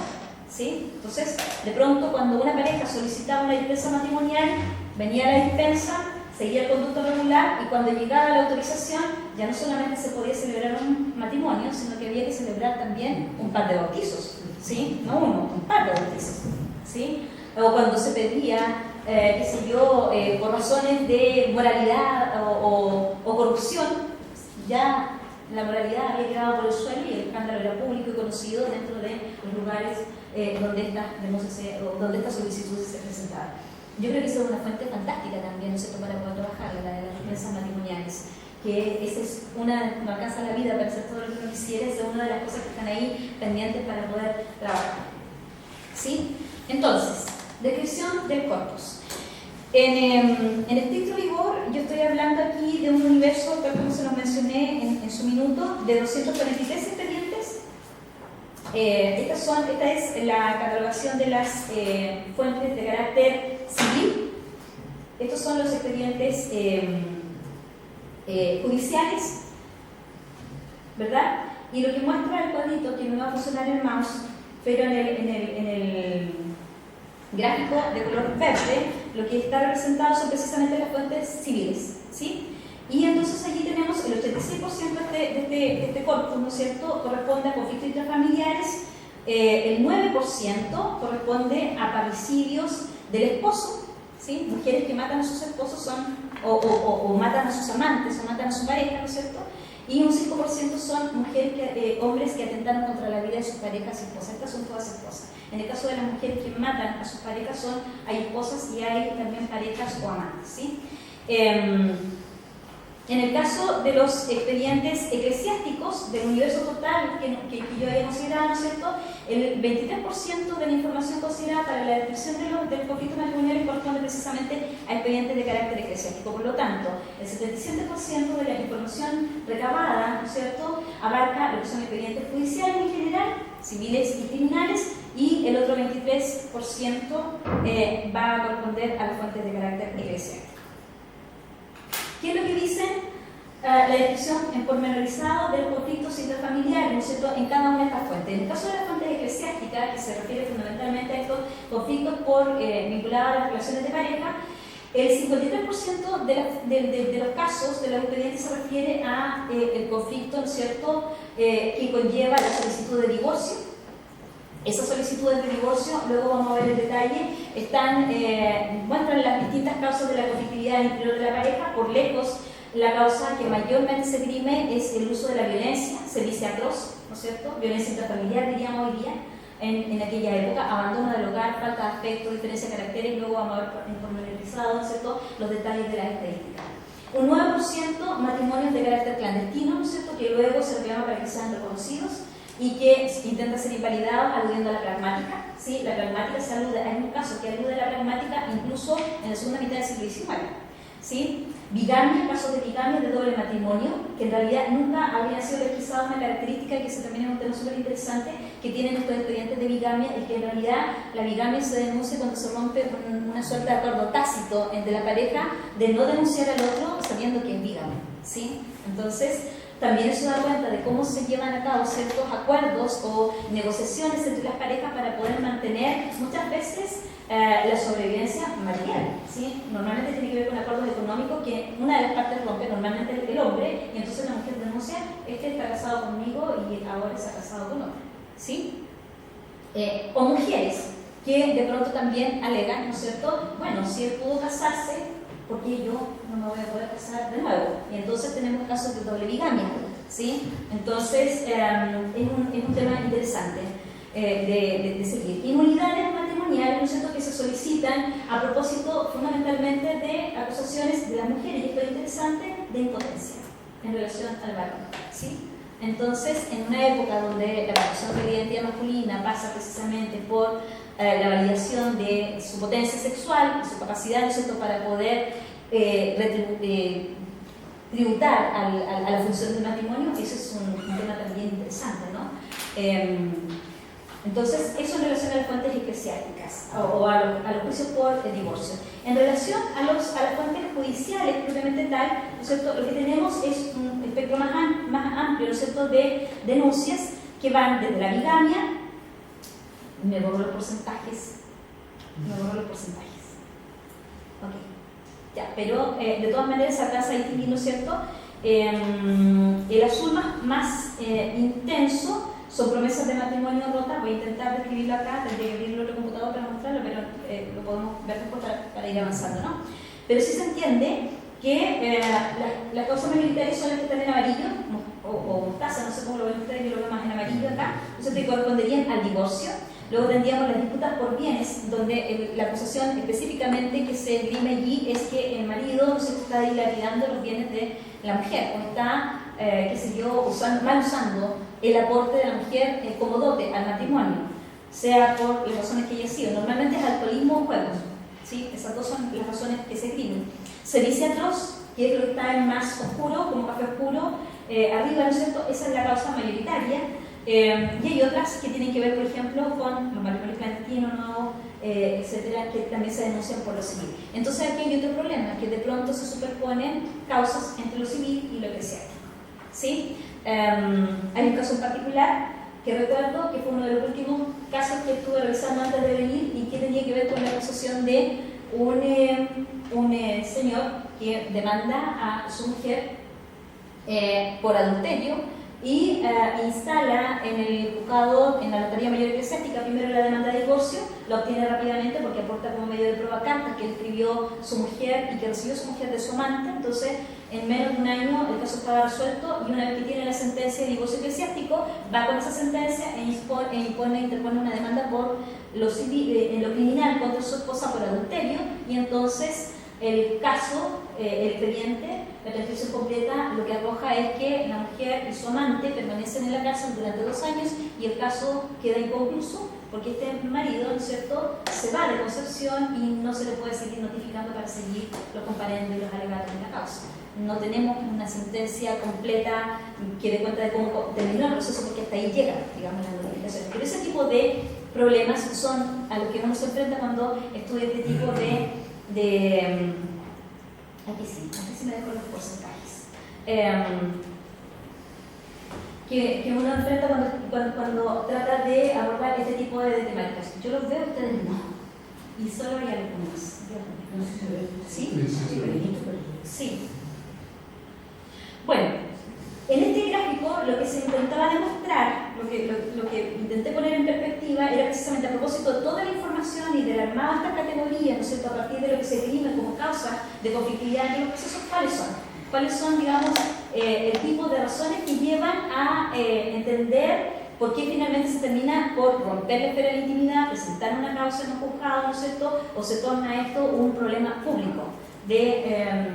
¿sí? Entonces, de pronto, cuando una pareja solicitaba una dispensa matrimonial, venía la dispensa, seguía el conducto regular, y cuando llegaba la autorización, ya no solamente se podía celebrar un matrimonio, sino que había que celebrar también un par de bautizos, ¿sí? No uno, un par de bautizos, ¿sí? O cuando se pedía, qué sé yo, por razones de moralidad o corrupción, ya la moralidad había quedado por el suelo y el escándalo era público y conocido dentro de los lugares donde esta solicitud se presentaba. Yo creo que esa es una fuente fantástica también, ¿no es cierto?, para poder trabajar, la de las dispensas matrimoniales, que esa es una, no alcanza la vida para hacer todo lo que uno quisiera, esa es una de las cosas que están ahí pendientes para poder trabajar, ¿sí? Entonces, descripción del corpus. En estricto rigor, yo estoy hablando aquí de un universo, tal como se los mencioné en su minuto, de 243 expedientes. Esta es la catalogación de las fuentes de carácter civil. Estos son los expedientes judiciales, ¿verdad? Y lo que muestra el cuadrito, que no va a funcionar el mouse, pero en el gráfico de color verde, lo que está representado son precisamente las fuentes civiles, ¿sí? Y entonces allí tenemos el 86% de este corpus, ¿no es cierto?, corresponde a conflictos intrafamiliares, el 9% corresponde a parricidios del esposo, ¿sí?, mujeres que matan a sus esposos o matan a sus amantes o matan a su pareja, ¿no es cierto?, y un 5% son hombres que atentaron contra la vida de sus parejas y esposas. Estas son todas esposas. En el caso de las mujeres que matan a sus parejas hay esposas y hay también parejas o amantes, ¿sí? En el caso de los expedientes eclesiásticos del universo total que yo había considerado, ¿no es cierto?, el 23% de la información considerada para la descripción del conflicto matrimonial corresponde precisamente a expedientes de carácter eclesiástico. Por lo tanto, el 77% de la información recabada, ¿no es cierto?, abarca lo que son expedientes judiciales en general, civiles y criminales, y el otro 23% va a corresponder a las fuentes de carácter eclesiástico. ¿Qué es lo que dicen? La descripción en pormenorizado de los conflictos intrafamiliares, ¿no es cierto?, en cada una de estas fuentes. En el caso de las fuentes eclesiásticas, que se refiere fundamentalmente a estos conflictos vinculados a las relaciones de pareja, el 53% de los casos de los expedientes se refiere a el conflicto, ¿no es cierto?, que conlleva la solicitud de divorcio. Esas solicitudes de divorcio, luego vamos a ver el detalle, muestran las distintas causas de la conflictividad al interior de la pareja. Por lejos, la causa que mayormente se dirime es el uso de la violencia, se dice atroz, ¿no es cierto?, violencia intrafamiliar, diríamos hoy día, en aquella época, abandono del hogar, falta de afecto, diferencia de caracteres. Luego vamos a ver en pormenorizado, ¿no es cierto?, los detalles de las estadísticas. Un 9% matrimonios de carácter clandestino, ¿no es cierto?, que luego se reclama para que sean reconocidos y que intenta ser invalidado aludiendo a la pragmática, ¿sí? La pragmática se alude, hay un caso que alude a la pragmática incluso en la segunda mitad del siglo XIX, ¿sí? Bigamia, casos de bigamia, de doble matrimonio, que en realidad nunca habría sido pesquisada una característica, que eso también es un tema súper interesante, que tienen estos expedientes de bigamia, es que en realidad la bigamia se denuncia cuando se rompe una suerte de acuerdo tácito entre la pareja de no denunciar al otro sabiendo que es bigamia, ¿sí? Entonces, también eso da cuenta de cómo se llevan a cabo ciertos acuerdos o negociaciones entre las parejas para poder mantener muchas veces la sobrevivencia material, ¿sí? Normalmente tiene que ver con acuerdos económicos que una de las partes rompe, normalmente el hombre, y entonces la mujer denuncia, este está casado conmigo y ahora se ha casado con otro, ¿sí? O mujeres que de pronto también alegan, ¿no es cierto? Bueno, si él pudo casarse, ¿por qué yo no me voy a poder casar de nuevo? Y entonces tenemos casos de doble bigamia, ¿sí? Entonces es un tema interesante de seguir. Inmunidades matrimoniales, ¿no es cierto?, que se solicitan a propósito fundamentalmente de acusaciones de las mujeres, y esto es interesante, de impotencia en relación al varón, ¿sí? Entonces, en una época donde la promoción de la identidad masculina pasa precisamente por la validación de su potencia sexual, su capacidad, ¿no es cierto?, para poder tributar a la función del matrimonio, eso es un tema también interesante, ¿no? Entonces, eso en relación a las fuentes eclesiásticas o a los juicios por divorcio. En relación a las fuentes judiciales, propiamente tal, ¿no es cierto?, lo que tenemos es un espectro más amplio, ¿no es cierto?, de denuncias que van desde la bigamia. Me borro los porcentajes. Ok. Ya, pero de todas maneras acá se distingue, ¿no es cierto? El azul más intenso son promesas de matrimonio rotas. Voy a intentar describirlo acá, tendría que abrirlo en el computador para mostrarlo, pero lo podemos ver después para ir avanzando, ¿no? Pero sí se entiende que las causas mayoritarias son las que están en amarillo, o mostaza, no sé cómo lo ven ustedes, yo lo veo más en amarillo acá, entonces que corresponderían al divorcio. Luego tendríamos las disputas por bienes, donde la acusación específicamente que se esgrime allí es que el marido no se está dilapidando los bienes de la mujer, o está, qué sé yo, mal usando el aporte de la mujer como dote al matrimonio, sea por las razones que haya sido. Normalmente es alcoholismo o juegos, ¿sí? Esas dos son las razones que se esgrimen. Sevicia atroz, que es lo que está en más oscuro, como café oscuro, arriba, ¿no es cierto? Esa es la causa mayoritaria. Y hay otras que tienen que ver, por ejemplo, con los matrimonios clandestinos, ¿no? Etcétera, que también se denuncian por lo civil. Entonces aquí hay otro problema, que de pronto se superponen causas entre lo civil y lo eclesiástico, ¿sí? Hay un caso en particular que recuerdo que fue uno de los últimos casos que estuve revisando antes de venir y que tenía que ver con la acusación de un señor que demanda a su mujer por adulterio y instala en el juzgado, en la Notaría Mayor Eclesiástica, primero la demanda de divorcio, la obtiene rápidamente porque aporta como medio de prueba cartas que escribió su mujer y que recibió su mujer de su amante. Entonces, en menos de un año el caso estaba resuelto, y una vez que tiene la sentencia de divorcio eclesiástico, va con esa sentencia interpone una demanda por lo civil, en lo criminal contra su esposa por adulterio, y entonces el caso, el expediente, la prescripción completa, lo que arroja es que la mujer y su amante permanecen en la cárcel durante 2 años y el caso queda inconcluso porque este marido, ¿no es cierto?, se va de Concepción y no se le puede seguir notificando para seguir los comparendos y los alegatos de la causa. No tenemos una sentencia completa que dé cuenta de cómo terminó el proceso, porque hasta ahí llega, digamos, la notificación. Pero ese tipo de problemas son a los que uno se enfrenta cuando estudia este tipo aquí sí me dejo los porcentajes. Que uno enfrenta cuando trata de abordar este tipo de temáticas. Yo los veo, ustedes no. Y solo hay algunos. ¿Sí? Sí. Bueno, en este gráfico lo que se intentaba demostrar, lo que intenté poner en perspectiva, era precisamente a propósito de toda la información y de la armada de estas categorías, ¿no es cierto?, a partir de lo que se esgrime como causa de conflictividad en los procesos, ¿cuáles son, digamos, el tipo de razones que llevan a entender por qué finalmente se termina por romper la esfera de la intimidad, presentar una causa en un juzgado, ¿no es cierto?, o se torna esto un problema público de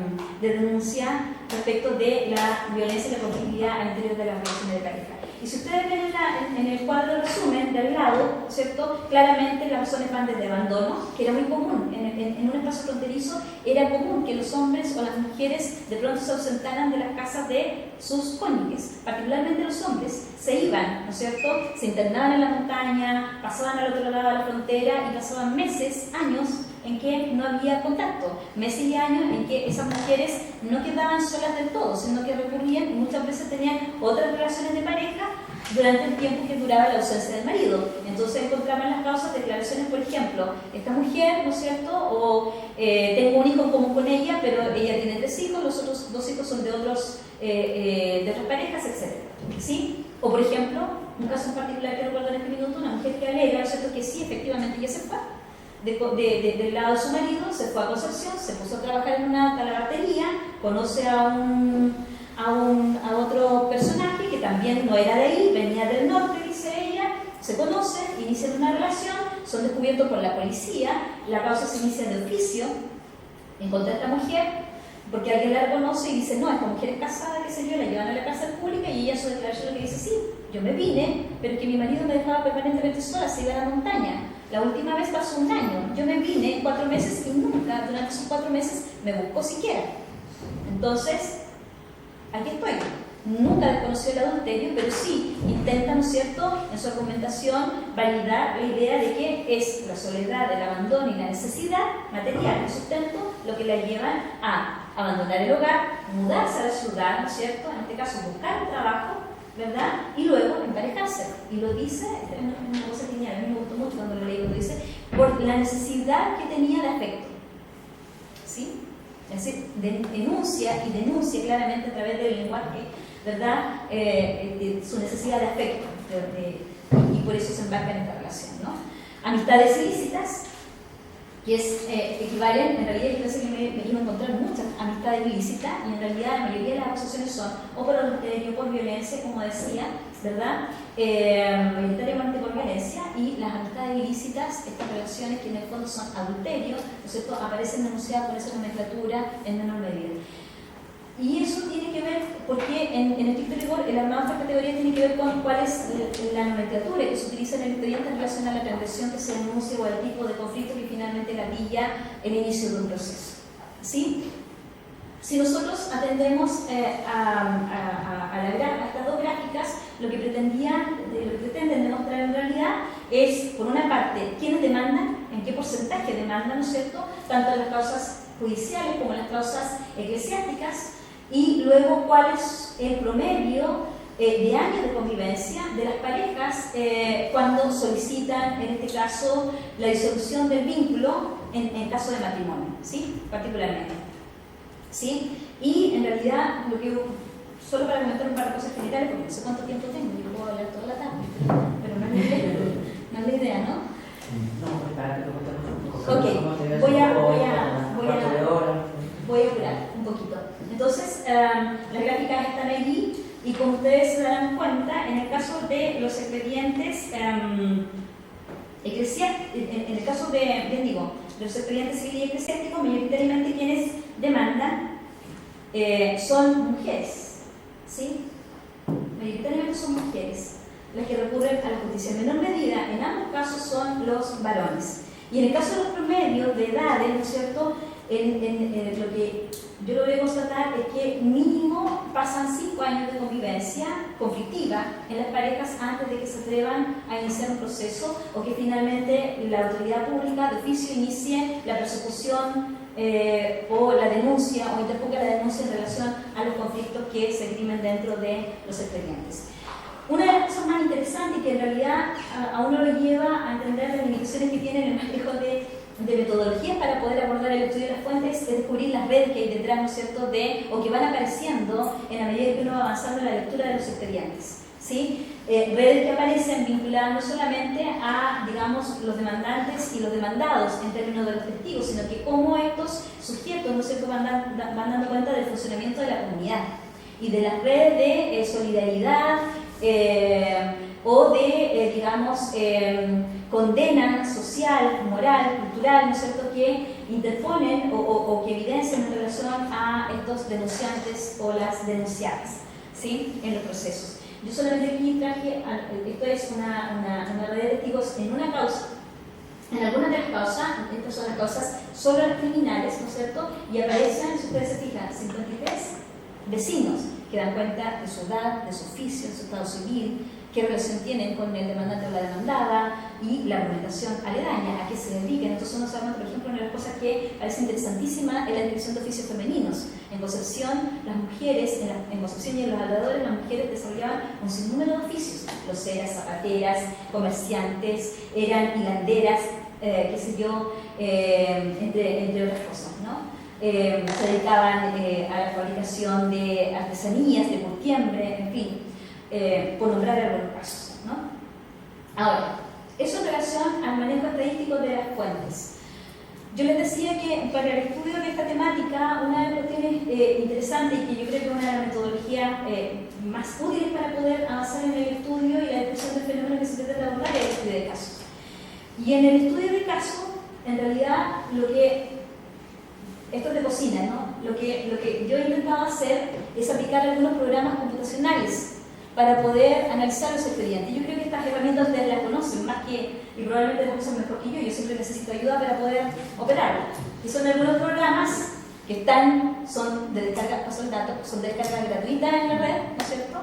denuncia respecto de la violencia y la conflictividad al interior de las relaciones de pareja. Y si ustedes ven en el cuadro de resumen del lado, ¿cierto? Claramente las razones van desde abandono, que era muy común, en un espacio fronterizo era común que los hombres o las mujeres de pronto se ausentaran de las casas de sus cónyuges, particularmente los hombres, se iban, ¿no es cierto? Se internaban en la montaña, pasaban al otro lado de la frontera y pasaban meses, años, en que no había contacto, meses y años en que esas mujeres no quedaban solas del todo, sino que recurrían y muchas veces tenían otras relaciones de pareja durante el tiempo que duraba la ausencia del marido. Entonces encontraban las causas, declaraciones, por ejemplo, esta mujer, ¿no es cierto? O tengo un hijo en común con ella, pero ella tiene 3 hijos, los otros 2 hijos son de otras parejas, etc. ¿Sí? O por ejemplo, un caso en particular que recuerdo en este minuto, una mujer que alega, ¿no es cierto?, que sí, efectivamente ella se fue del lado de su marido, se fue a Concepción, se puso a trabajar en una talabartería, conoce a otro personaje que también no era de ahí, venía del norte, dice ella, se conocen, inician una relación, son descubiertos por la policía, la causa se inicia de oficio en contra de esta mujer, porque alguien la reconoce y dice, no, esta mujer es casada, qué sé yo, la llevan a la cárcel pública y ella su declaración lo que dice, sí, yo me vine, pero que mi marido me dejaba permanentemente sola, se iba a la montaña. La última vez pasó 1 año, yo me vine 4 meses y nunca durante esos 4 meses me buscó siquiera. Entonces, aquí estoy. Nunca desconoció el adulterio, pero sí intenta, ¿no es cierto?, en su argumentación validar la idea de que es la soledad, el abandono y la necesidad material de sustento lo que la llevan a abandonar el hogar, mudarse a la ciudad, ¿no es cierto?, en este caso buscar un trabajo, ¿verdad? Y luego emparejarse. Y lo dice, es una cosa genial, a mí me gustó mucho cuando lo leí, lo dice, por la necesidad que tenía de afecto. ¿Sí? Es decir, denuncia claramente a través del lenguaje, ¿verdad?, su necesidad de afecto, y por eso se embarca en esta relación, ¿no? Amistades ilícitas, que equivalen, en realidad yo pensé que me iba a encontrar muchas amistades ilícitas, y en realidad la mayoría de las acusaciones son o por adulterio, por violencia, como decía, ¿verdad?, mayoritariamente por violencia, y las amistades ilícitas, estas relaciones que en el fondo son adulterio, ¿no es cierto?, aparecen denunciadas por esa nomenclatura en menor medida. Y eso tiene que ver, porque en estricto rigor, el armado de esta categoría tiene que ver con cuál es la nomenclatura que se utiliza en el expediente en relación a la transgresión que se denuncia o al tipo de conflicto que finalmente gatilla el inicio de un proceso. ¿Sí? Si nosotros atendemos a estas 2 gráficas, lo que pretenden demostrar en realidad es, por una parte, quiénes demandan, en qué porcentaje demandan, ¿no es cierto?, tanto las causas judiciales como las causas eclesiásticas, y luego cuál es el promedio de años de convivencia de las parejas cuando solicitan, en este caso, la disolución del vínculo en caso de matrimonio, ¿sí?, particularmente. ¿Sí? Y en realidad, solo para comentar un par de cosas generales, porque no sé cuánto tiempo tengo, yo puedo hablar toda la tarde, pero no es la idea, ¿no? No, prepárate, Ok, voy a apurar un poquito. Entonces, las gráficas están allí, y como ustedes se dan cuenta, en el caso de los expedientes eclesiásticos, en el caso de los expedientes civiles y eclesiásticos, mayoritariamente quienes demandan son mujeres, ¿sí? Mayoritariamente son mujeres las que recurren a la justicia. En menor medida, en ambos casos son los varones. Y en el caso de los promedios de edades, ¿no es cierto?, lo que yo lo voy a constatar es que mínimo pasan 5 años de convivencia conflictiva en las parejas antes de que se atrevan a iniciar un proceso, o que finalmente la autoridad pública de oficio inicie la persecución o la denuncia, o interponga la denuncia en relación a los conflictos que se esgrimen dentro de los expedientes. Una de las cosas más interesantes, y que en realidad a uno lo lleva a entender las limitaciones que tiene el manejo de metodologías para poder abordar el estudio de las fuentes, es descubrir las redes que hay detrás, ¿no es cierto?, o que van apareciendo en la medida que uno va avanzando en la lectura de los expedientes, ¿sí? Redes que aparecen vinculadas no solamente a, digamos, los demandantes y los demandados en términos de los testigos, sino que cómo estos sujetos, ¿no es cierto?, van dando cuenta del funcionamiento de la comunidad y de las redes de solidaridad o de, condena social, moral, cultural, ¿no es cierto?, que interponen o que evidencian en relación a estos denunciantes o las denunciadas, ¿sí?, en los procesos. Yo solamente aquí traje, esto es una red de testigos en una causa. En algunas de las causas, estas son las causas solo las criminales, ¿no es cierto? Y aparecen, si ustedes se fijan, 53 vecinos que dan cuenta de su edad, de su oficio, de su estado civil, qué relación tienen con el demandante o la demandada y la argumentación aledaña, a qué se dedican. Entonces uno sabe, por ejemplo, una de las cosas que parece interesantísima es la dirección de oficios femeninos. En Concepción, las mujeres, en Concepción y en los alrededores, las mujeres desarrollaban un sinnúmero de oficios: loceras, zapateras, comerciantes, eran hilanderas, qué sé yo, entre otras cosas, ¿no? Se dedicaban a la fabricación de artesanías, de curtiembre, en fin, por nombrar algunos casos, ¿no? Ahora, eso en relación al manejo estadístico de las fuentes. Yo les decía que para el estudio de esta temática, una de las cuestiones interesantes y que yo creo que es una de las metodologías más útiles para poder avanzar en el estudio y la descripción del fenómeno que se trata de abordar es el estudio de casos. Y en el estudio de casos, en realidad, esto es de cocina, ¿no? Lo que yo he intentado hacer es aplicar algunos programas computacionales para poder analizar los expedientes. Yo creo que estas herramientas ustedes las conocen, más que, y probablemente las conocen mejor que yo siempre necesito ayuda para poder operarlas. Y son algunos programas que son de descarga, son datos, son de descarga gratuita en la red, ¿no es cierto?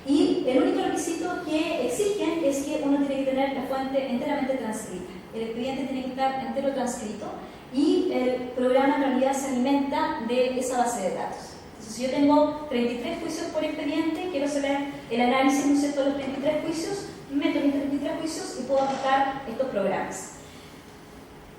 Y el único requisito que exigen es que uno tiene que tener la fuente enteramente transcrita. El expediente tiene que estar entero transcrito y el programa en realidad se alimenta de esa base de datos. Entonces, si yo tengo 33 juicios por expediente, quiero saber el análisis, ¿no es cierto?, de los 33 juicios, meto mis 33 juicios y puedo aplicar estos programas.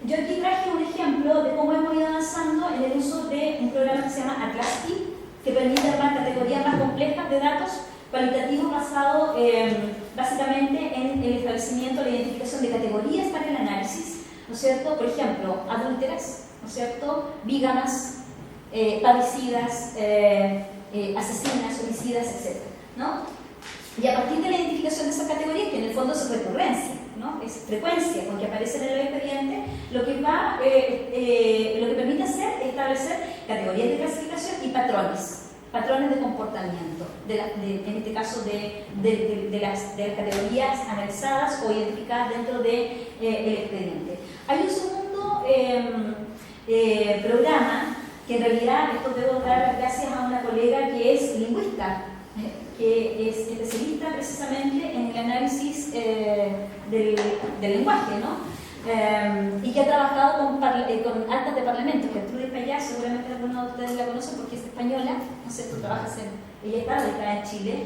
Yo aquí traje un ejemplo de cómo hemos ido avanzando en el uso de un programa que se llama Atlasti, que permite armar categorías más complejas de datos cualitativos basado básicamente en el establecimiento, la identificación de categorías para el análisis, ¿no es cierto? Por ejemplo, adúlteras, ¿no es cierto?, vígamas, parricidas, asesinas, homicidas, etc., ¿no? Y a partir de la identificación de esas categorías, que en el fondo es recurrencia, ¿no?, es frecuencia con que aparecen en el expediente, lo que permite hacer es establecer categorías de clasificación y patrones de comportamiento, en este caso de las categorías analizadas o identificadas dentro del expediente. Hay un segundo programa que en realidad, esto debo dar las gracias a una colega que es lingüista, que es especialista precisamente en el análisis del lenguaje, ¿no? Y que ha trabajado con actas de parlamento. Gertrudis Payá, seguramente algunos de ustedes la conocen porque es española, no sé, tú trabajas ella está radicada en Chile,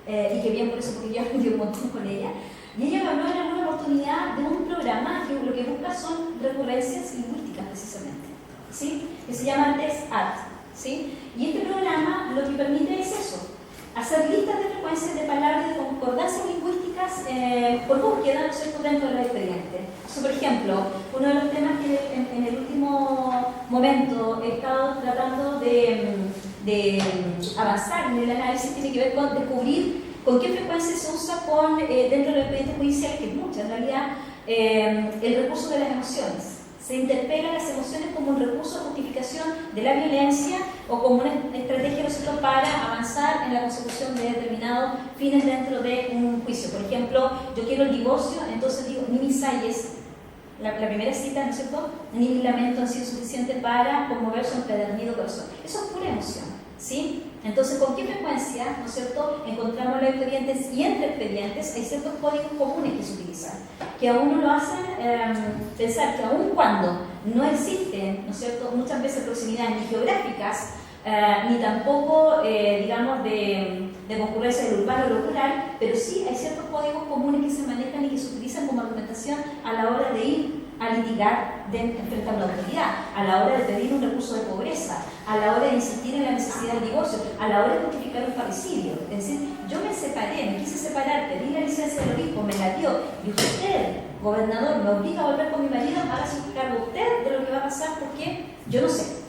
y que bien por eso, porque yo aprendí un montón con ella. Y ella me habló en alguna oportunidad de un programa que lo que busca son recurrencias lingüísticas precisamente, ¿sí?, que se llama TestAt, ¿sí? Y este programa lo que permite es eso: hacer listas de frecuencias de palabras de concordancias lingüísticas por búsqueda, ¿no es cierto?, dentro del expediente. Por ejemplo, uno de los temas que en el último momento he estado tratando de avanzar en el análisis tiene que ver con descubrir con qué frecuencia se usa dentro del expediente judicial, que es mucha en realidad, el recurso de las emociones. Se interpelan las emociones como un recurso de justificación de la violencia o como una estrategia, ¿no es cierto?, para avanzar en la consecución de determinados fines dentro de un juicio. Por ejemplo, yo quiero el divorcio, entonces digo, ni mis ayes, la primera cita, ¿no es cierto?, ni mi lamento han sido suficientes para conmover su empedernido corazón. Eso es pura emoción, ¿sí? Entonces, ¿con qué frecuencia, ¿no es cierto?, encontramos los expedientes y entre expedientes hay ciertos códigos comunes que se utilizan, que a uno lo hacen pensar que aun cuando no existen, ¿no es cierto?, muchas veces proximidades ni geográficas, ni tampoco, digamos, de concurrencia del urbano o lo rural, pero sí hay ciertos códigos comunes que se manejan y que se utilizan como argumentación a la hora de ir a litigar frente a una autoridad, a la hora de pedir un recurso de pobreza, a la hora de insistir en la necesidad del divorcio, a la hora de justificar un parricidio. Es decir, yo me separé, me quise separar, pedí la licencia del obispo, me la dio, y usted, gobernador, me obliga a volver con mi marido, hágase cargo usted de lo que va a pasar porque yo no sé.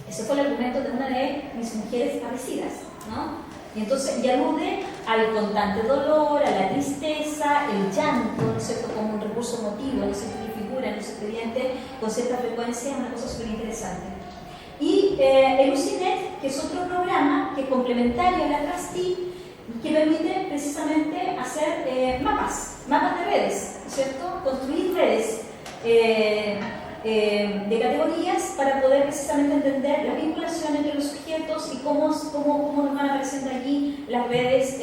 Ese fue el argumento de una de mis mujeres parricidas, ¿no? Y entonces ya alude al constante dolor, a la tristeza, el llanto, ¿no es cierto?, como un recurso emotivo, ¿no es cierto?, que figura en los expedientes con cierta frecuencia, es una cosa súper interesante. Y el UCINET, que es otro programa que es complementario a la Atlasti, que permite precisamente hacer mapas de redes, ¿cierto? Construir redes de categorías para poder precisamente entender la vinculación entre los sujetos y cómo nos van apareciendo allí las redes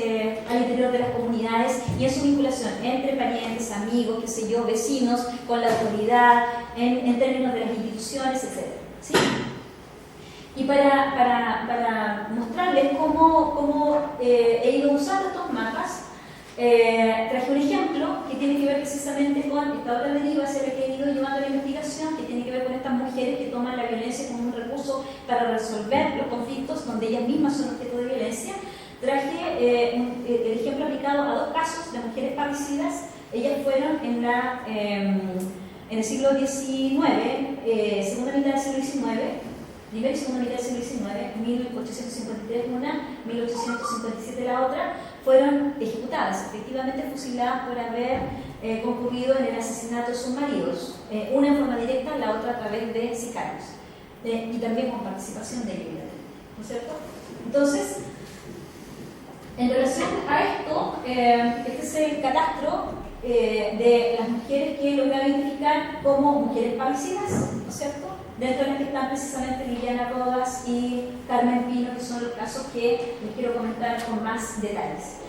al interior de las comunidades y en su vinculación entre parientes, amigos, qué sé yo, vecinos, con la autoridad, en términos de las instituciones, etc. ¿Sí? Y para mostrarles cómo he ido usando estos mapas, traje un ejemplo que tiene que ver precisamente con esta otra deriva hacia la que he ido llevando la investigación, que tiene que ver con estas mujeres que toman la violencia como un recurso para resolver los conflictos donde ellas mismas son objeto de violencia. Traje el ejemplo aplicado a dos casos de mujeres parricidas. Ellas fueron en el siglo XIX, segunda mitad del siglo XIX, primera y segunda mitad del siglo XIX, 1853 una, 1857 la otra, fueron ejecutadas, efectivamente fusiladas por haber concurrido en el asesinato de sus maridos, una en forma directa, la otra a través de sicarios, y también con participación de ellos, ¿no es cierto? Entonces, en relación a esto, este es el catastro de las mujeres que he logrado identificar como mujeres parricidas, ¿no es cierto? Dentro de las que están precisamente Liliana Rodas y Carmen Pino, que son los casos que les quiero comentar con más detalles.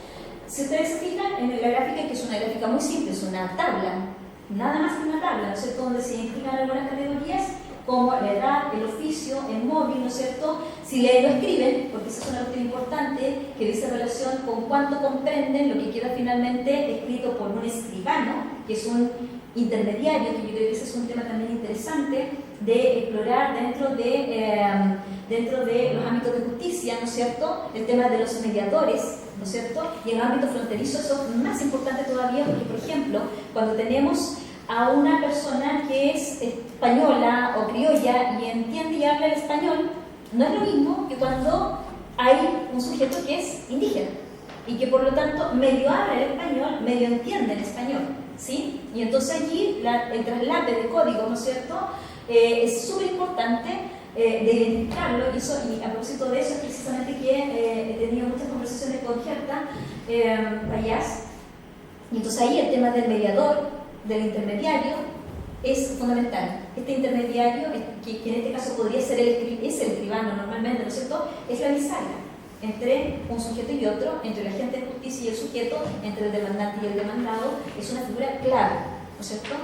Si ustedes se fijan en la gráfica, que es una gráfica muy simple, es una tabla, nada más que una tabla, ¿no es cierto?, donde se identifican algunas categorías como la edad, el oficio, el móvil, ¿no es cierto? Si leen lo escriben, porque esa es una cuestión importante que dice relación con cuánto comprenden lo que queda finalmente escrito por un escribano, que es un intermediario, que yo creo que ese es un tema también interesante de explorar dentro de los ámbitos de justicia, ¿no es cierto? El tema de los mediadores, ¿no es cierto? Y en el ámbito fronterizo eso es más importante todavía porque, por ejemplo, cuando tenemos a una persona que es española o criolla y entiende y habla el español, no es lo mismo que cuando hay un sujeto que es indígena y que por lo tanto medio habla el español, medio entiende el español, ¿sí? Y entonces allí el traslate de código, ¿no es cierto?, es súper importante de identificarlo, y a propósito de eso es precisamente que he tenido muchas conversaciones con Gerta Payás, y entonces ahí el tema del mediador, del intermediario, es fundamental. Este intermediario, que en este caso podría ser el escribano normalmente, ¿no es cierto?, es la bisagra entre un sujeto y otro, entre el agente de justicia y el sujeto, entre el demandante y el demandado, es una figura clave, ¿no es cierto?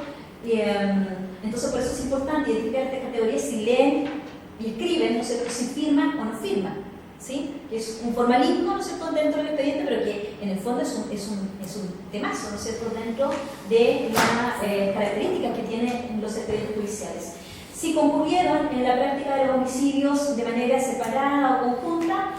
Entonces por eso es importante identificar estas categorías si leen y escriben, ¿no es cierto?, si firman o no firman, ¿sí? Que es un formalismo, ¿no es cierto?, dentro del expediente, pero que en el fondo es un temazo, ¿no es cierto?, dentro de las características que tienen los expedientes judiciales. Si concurrieron en la práctica de los homicidios de manera separada o conjunta,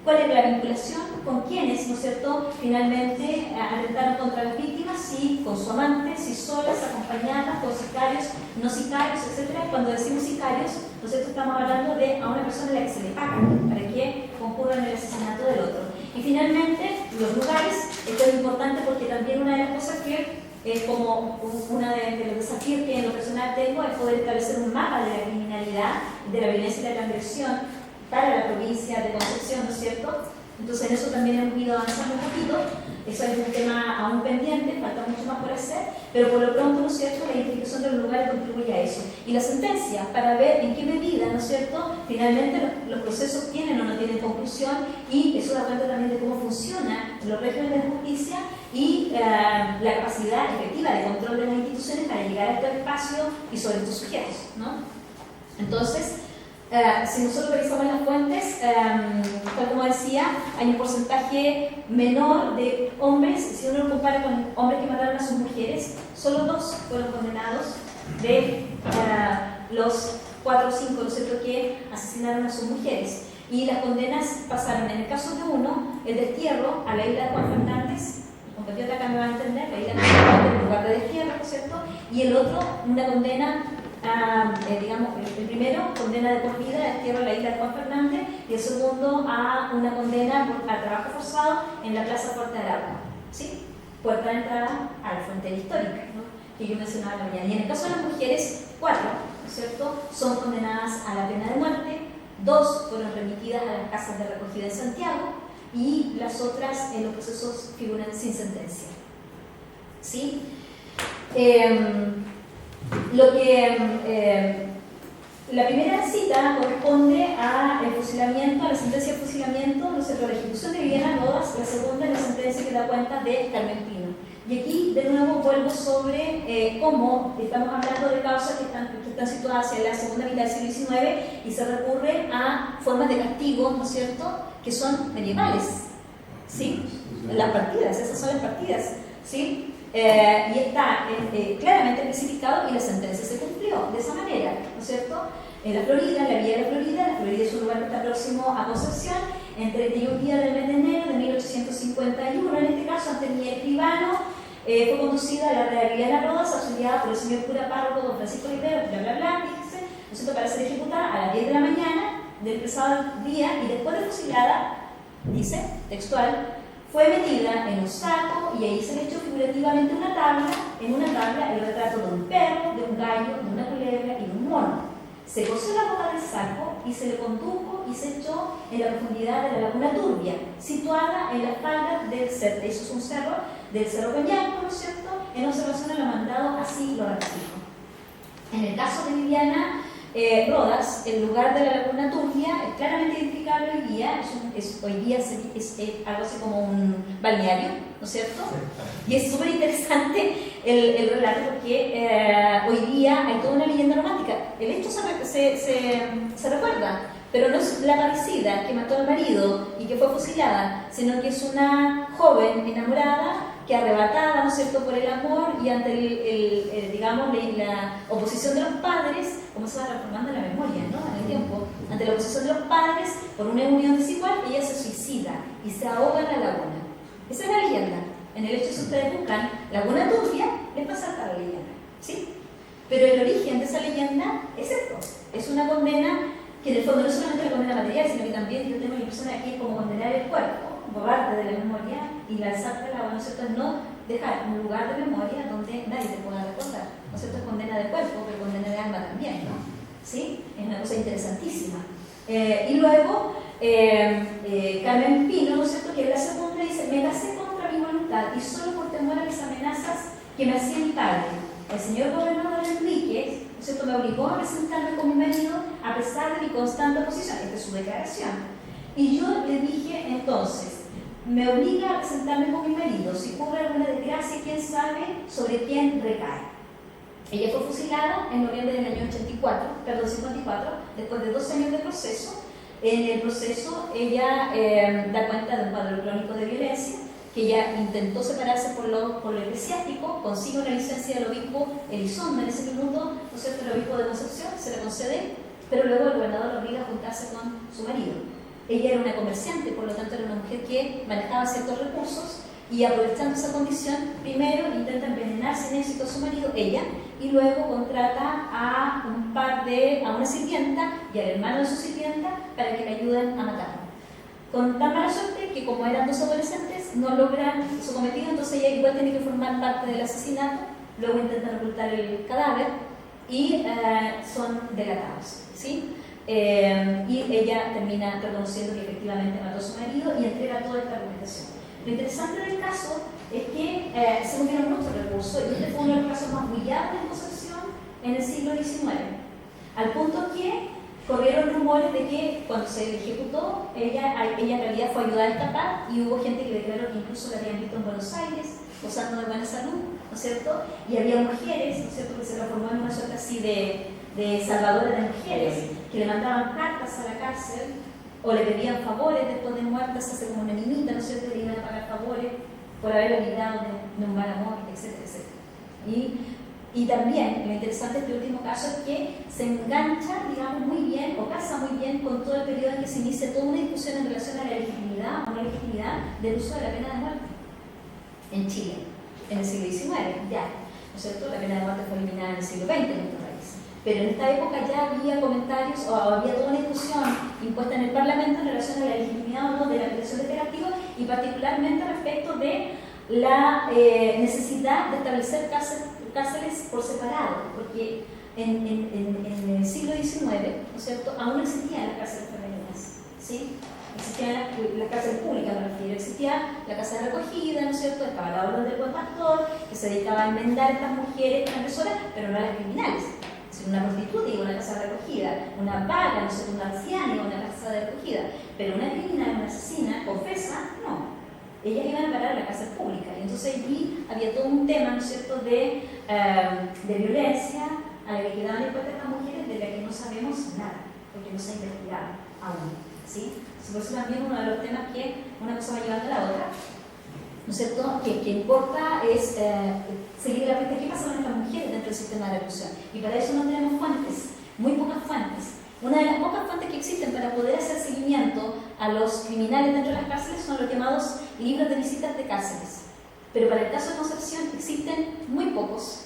¿cuál es la vinculación? ¿Con quiénes, no es cierto?, finalmente atentaron contra las víctimas? Si con su amante, si solas, acompañadas, con sicarios, no sicarios, etc. Cuando decimos sicarios, ¿no es cierto?, estamos hablando de a una persona a la que se le paga para que concurra en el asesinato del otro. Y finalmente, los lugares. Esto es importante porque también una de las cosas que es como uno de los desafíos que en lo personal tengo es poder establecer un mapa de la criminalidad, de la violencia y la transgresión para la provincia de Concepción, ¿no es cierto? Entonces en eso también hemos ido avanzando un poquito. Eso es un tema aún pendiente, falta mucho más por hacer, pero por lo pronto, ¿no es cierto?, la identificación de los lugares contribuye a eso. Y la sentencia, para ver en qué medida, ¿no es cierto?, finalmente los procesos tienen o no tienen conclusión, y eso da cuenta también de cómo funcionan los regímenes de justicia y la capacidad efectiva de control de las instituciones para llegar a estos espacios y sobre estos sujetos, ¿no? Entonces, si nosotros revisamos las fuentes, tal como decía, hay un porcentaje menor de hombres. Si uno lo compara con hombres que mataron a sus mujeres, solo 2 fueron condenados de los 4 o 5, ¿no es cierto?, que asesinaron a sus mujeres. Y las condenas pasaron, en el caso de uno, el destierro a la isla de Juan Fernández, compatriota acá me va a entender, la isla de Juan Fernández en lugar de destierro, ¿no es cierto?, y el otro, una condena digamos, el primero, condena de por vida, destierro a la isla de Juan Fernández, y el segundo a una condena al trabajo forzado en la Plaza Fuerte de Aragua, ¿sí? Puerta de entrada a la frontera histórica, ¿no?, que yo mencionaba en la mañana. Y en el caso de las mujeres, 4, ¿no es cierto?, son condenadas a la pena de muerte, 2 fueron remitidas a las casas de recogida en Santiago, y las otras en los procesos figuran sin sentencia. ¿Sí? La primera cita corresponde al fusilamiento, a la sentencia de fusilamiento, ¿no es cierto?, la ejecución de Viviana Rodas. La segunda es la sentencia que da cuenta de Carmen Pino. Y aquí de nuevo vuelvo sobre cómo estamos hablando de causas que están situadas hacia la segunda mitad del siglo XIX y se recurre a formas de castigo, ¿no es cierto?, que son medievales. ¿Sí? Las partidas, esas son las partidas. ¿Sí? Y está claramente especificado y la sentencia se cumplió de esa manera, ¿no es cierto? En la Florida, en la Villa de la Florida es un lugar que está próximo a Concepción, en 31 días del mes de enero de 1851, en este caso, ante mi escribano, fue conducida a la Real Viviana Rodas, auxiliada por el señor cura párroco don Francisco Rivero, bla bla bla, fíjese, ¿no es cierto?, para ser ejecutada a las 10 de la mañana del pasado día, y después de fusilada, dice, textual, fue metida en un saco y ahí se le echó figurativamente una tabla, en una tabla el retrato de un perro, de un gallo, de una culebra y de un mono. Se cosió la boca del saco y se le condujo y se echó en la profundidad de la Laguna Turbia, situada en las faldas del cerro, eso es un cerro, del Cerro Peñasco, ¿no es cierto?, en observación a lo mandado, así lo ratifico. En el caso de Viviana Rodas, el lugar de la Laguna Turbia es claramente identificable hoy día, hoy día es algo así como un balneario, ¿no es cierto? Y es súper interesante el relato porque hoy día hay toda una leyenda romántica. El hecho se recuerda, pero no es la parecida que mató al marido y que fue fusilada, sino que es una joven enamorada que arrebatada, ¿no es cierto?, por el amor y ante digamos, la oposición de los padres, como se va transformando la memoria, ¿no?, en el tiempo, ante la oposición de los padres por una unión desigual, ella se suicida y se ahoga en la laguna. Esa es la leyenda. En el hecho, si ustedes buscan Laguna Turbia, les va a saltar la leyenda, ¿sí? Pero el origen de esa leyenda es esto, es una condena que en el fondo no es solamente la condena material, sino que también yo tengo la impresión aquí es como condenar el cuerpo, borrarte de la memoria y lanzarte al agua, ¿no es cierto?, no dejar un lugar de memoria donde nadie te pueda recordar, ¿no es cierto?, es condena de cuerpo, pero condena de alma también, ¿no? ¿Sí? Es una cosa interesantísima. Y luego, Carmen Pino, ¿no es cierto?, que en la segunda dice, me casé contra mi voluntad y solo por temor a las amenazas que me hacía mi padre. El señor gobernador Enríquez, ¿no es cierto?, me obligó a presentarme como marido a pesar de mi constante oposición. Esta es su declaración. Y yo le dije entonces, me obliga a presentarme con mi marido, si ocurre alguna desgracia, quién sabe sobre quién recae. Ella fue fusilada en noviembre del año 54, después de 2 años de proceso. En el proceso ella da cuenta de un cuadro crónico de violencia, que ella intentó separarse por lo eclesiástico, consigue una licencia del obispo Elizondo en ese minuto, ¿no es cierto?, el obispo de Concepción, se le concede, pero luego el gobernador la obliga a juntarse con su marido. Ella era una comerciante, por lo tanto era una mujer que manejaba ciertos recursos y aprovechando esa condición, primero intenta envenenar sin éxito a su marido, ella, y luego contrata a una sirvienta y al hermano de su sirvienta para que le ayuden a matarlo. Con tan mala suerte que como eran 2 adolescentes no logran su cometido, entonces ella igual tiene que formar parte del asesinato, luego intentan ocultar el cadáver y son delatados, ¿sí? Y ella termina reconociendo que efectivamente mató a su marido y entrega toda esta argumentación. Lo interesante del caso es que se movieron muchos recursos y este fue uno de los casos más bullados en Concepción en el siglo XIX, al punto que corrieron rumores de que cuando se le ejecutó, ella en realidad fue ayudada a escapar y hubo gente que declaró que incluso la habían visto en Buenos Aires, gozando de buena salud, ¿no es cierto? Y había mujeres, ¿no es cierto?, que se transformó en una suerte así de salvadora de mujeres, que le mandaban cartas a la cárcel o le pedían favores después de muertas, hace como una niñita, ¿no es cierto?, le iban a pagar favores por haberla librado de un mal amor, etcétera, etcétera. Y también, lo interesante de este último caso es que se engancha, digamos, muy bien, o casa muy bien con todo el periodo en que se inicia toda una discusión en relación a la legitimidad o no legitimidad del uso de la pena de muerte en Chile, en el siglo XIX, ya, ¿no es cierto? La pena de muerte fue eliminada en el siglo XX en nuestro país. Pero en esta época ya había comentarios o había toda una discusión impuesta en el Parlamento en relación a la legitimidad o no de la aplicación de este castigo y particularmente respecto de la necesidad de establecer cárceles por separado, porque en el siglo XIX, ¿no es cierto?, aún no existían las cárceles femeninas. ¿sí? Existían las cárceles públicas, me refiero, existía la casa de recogida, ¿no es cierto? Estaba la orden del buen pastor, que se dedicaba a enmendar a estas mujeres transgresoras, pero no a las criminales. Es decir, una prostituta iba a una casa de recogida, una vaga, no sé, una anciana iba a una casa de recogida, pero una criminal, una asesina, confesa, no. Ellas iban a parar a la cárcel pública. Y entonces allí había todo un tema, ¿no es cierto?, de violencia a la que quedaban expuestas estas mujeres, de la que no sabemos nada, porque no se ha investigado aún, ¿sí? Por eso también uno de los temas que una cosa va llevando a la otra, ¿no es cierto?, que importa es seguir la pista. ¿Qué pasa con estas mujeres dentro del sistema de reclusión? Y para eso no tenemos fuentes, muy pocas fuentes. Una de las pocas fuentes que existen para poder hacer seguimiento a los criminales dentro de las cárceles son los llamados libros de visitas de cárceles. Pero para el caso de Concepción existen muy pocos,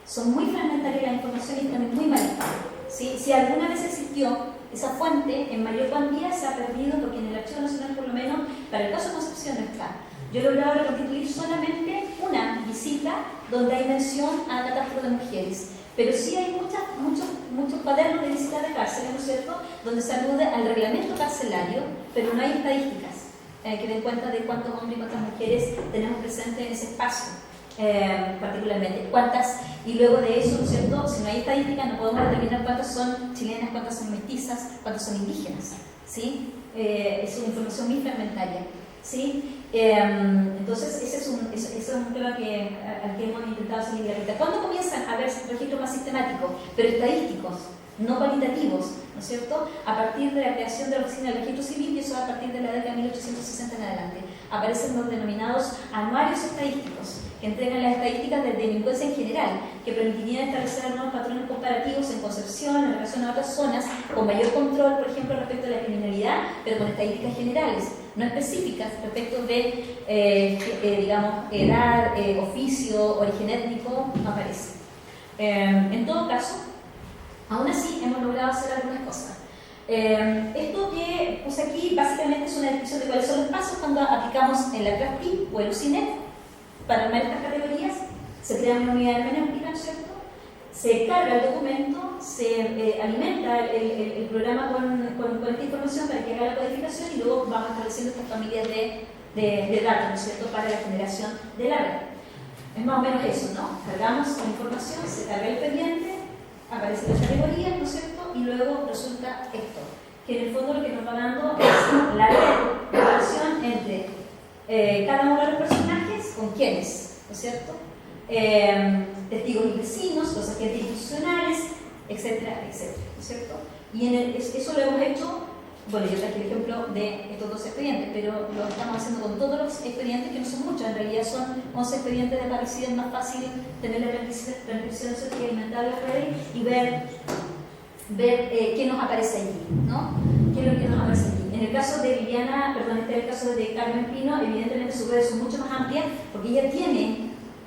son muy fragmentarias la información y también muy mal. ¿Sí? Si alguna vez existió esa fuente, en mayor cuantía se ha perdido, porque en el Archivo Nacional, por lo menos, para el caso de Concepción no está. Yo he logrado reconstituir solamente una visita donde hay mención a catástrofe de mujeres, pero sí hay muchos cuadernos de visitas de cárceles, ¿no es cierto?, donde se alude al reglamento carcelario, pero no hay estadísticas que den cuenta de cuántos hombres y cuántas mujeres tenemos presentes en ese espacio, particularmente. ¿Cuántas? Y luego de eso, ¿no es cierto?, si no hay estadística, no podemos determinar cuántas son chilenas, cuántas son mestizas, cuántas son indígenas, ¿sí? Es una información muy fragmentaria, ¿sí? Entonces, ese es un tema al que hemos intentado seguir la ruta. ¿Cuándo comienzan a haber registros más sistemáticos, pero estadísticos, no cualitativos, ¿no es cierto? A partir de la creación de la Oficina del Registro Civil, y eso a partir de la década de 1860 en adelante. Aparecen los denominados anuarios estadísticos, que entregan las estadísticas de delincuencia en general, que permitirían establecer algunos patrones comparativos en Concepción, en relación a otras zonas, con mayor control, por ejemplo, respecto a la criminalidad, pero con estadísticas generales, no específicas respecto de, digamos, edad, oficio, origen étnico, no aparece. En todo caso, aún así hemos logrado hacer algunas cosas. Esto que puse aquí básicamente es una descripción de cuáles son los pasos cuando aplicamos el ACRASTI o el UCINET para armar estas categorías. Se crea una unidad hermenéutica, ¿no es cierto? Se carga el documento, se alimenta el programa con esta información para que haga la codificación y luego vamos estableciendo estas familias de datos, ¿no es cierto?, para la generación de la red. Es más o menos eso, ¿no? Cargamos la información, se carga el expediente, aparecen las categorías, ¿no es cierto?, y luego resulta esto, que en el fondo lo que nos va dando es la red de relación entre cada uno de los personajes con quienes, ¿no es cierto?, testigos y vecinos, los agentes institucionales, etcétera, etcétera, ¿no es cierto? Y eso lo hemos hecho, bueno, yo traje el ejemplo de estos dos expedientes, pero lo estamos haciendo con todos los expedientes, que no son muchos, en realidad son 11 expedientes de parricidas. Es más fácil tener la transcripción y alimentar las redes y ver qué nos aparece allí, ¿no? ¿Qué es lo que nos aparece allí? En el caso de Viviana, perdón, este es el caso de Carmen Pino, evidentemente sus redes son mucho más amplias, porque ella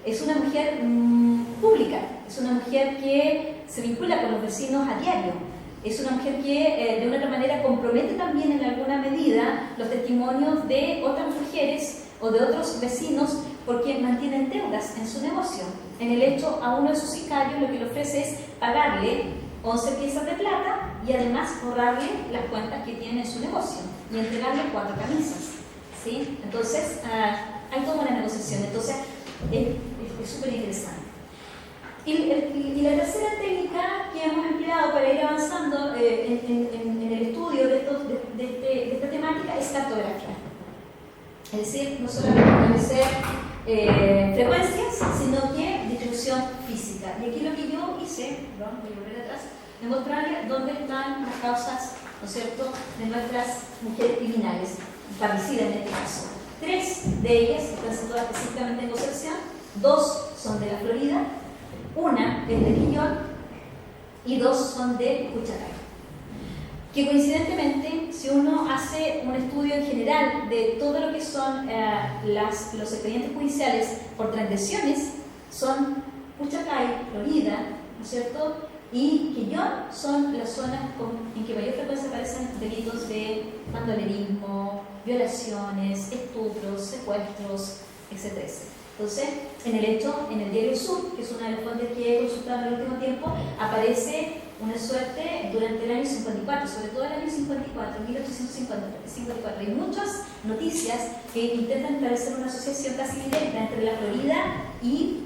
es una mujer pública, es una mujer que se vincula con los vecinos a diario, es una mujer que de una otra manera compromete también en alguna medida los testimonios de otras mujeres o de otros vecinos, porque mantienen deudas en su negocio. En el hecho, a uno de sus sicarios lo que le ofrece es pagarle 11 piezas de plata y además borrarle las cuentas que tiene en su negocio y entregarle 4 camisas, ¿sí? Entonces, hay toda una negociación. Entonces, es súper interesante. Y la tercera técnica que hemos empleado para ir avanzando en el estudio de esta temática es cartografía. Es decir, no solamente establecer frecuencias, sino que distribución física. Y aquí lo que yo hice, voy a volver atrás, demostrarles dónde están las causas, ¿no es cierto?, de nuestras mujeres criminales, parricidas en este caso. 3 de ellas están situadas específicamente en Concepción, 2 son de la Florida, 1 es de Quillón y 2 son de Juchacay. Que coincidentemente, si uno hace un estudio en general de todo lo que son los expedientes judiciales por transgresiones, son Juchacay, Florida, ¿no es cierto?, y Quillón son las zonas en que mayor frecuencia aparecen delitos de bandolerismo, violaciones, estupros, secuestros, etc. Entonces, en el diario Sur, que es una de las fuentes que he consultado en el último tiempo, aparece una suerte durante el año 54, sobre todo el año 54, 1854. Hay muchas noticias que intentan establecer una asociación casi directa entre la Florida y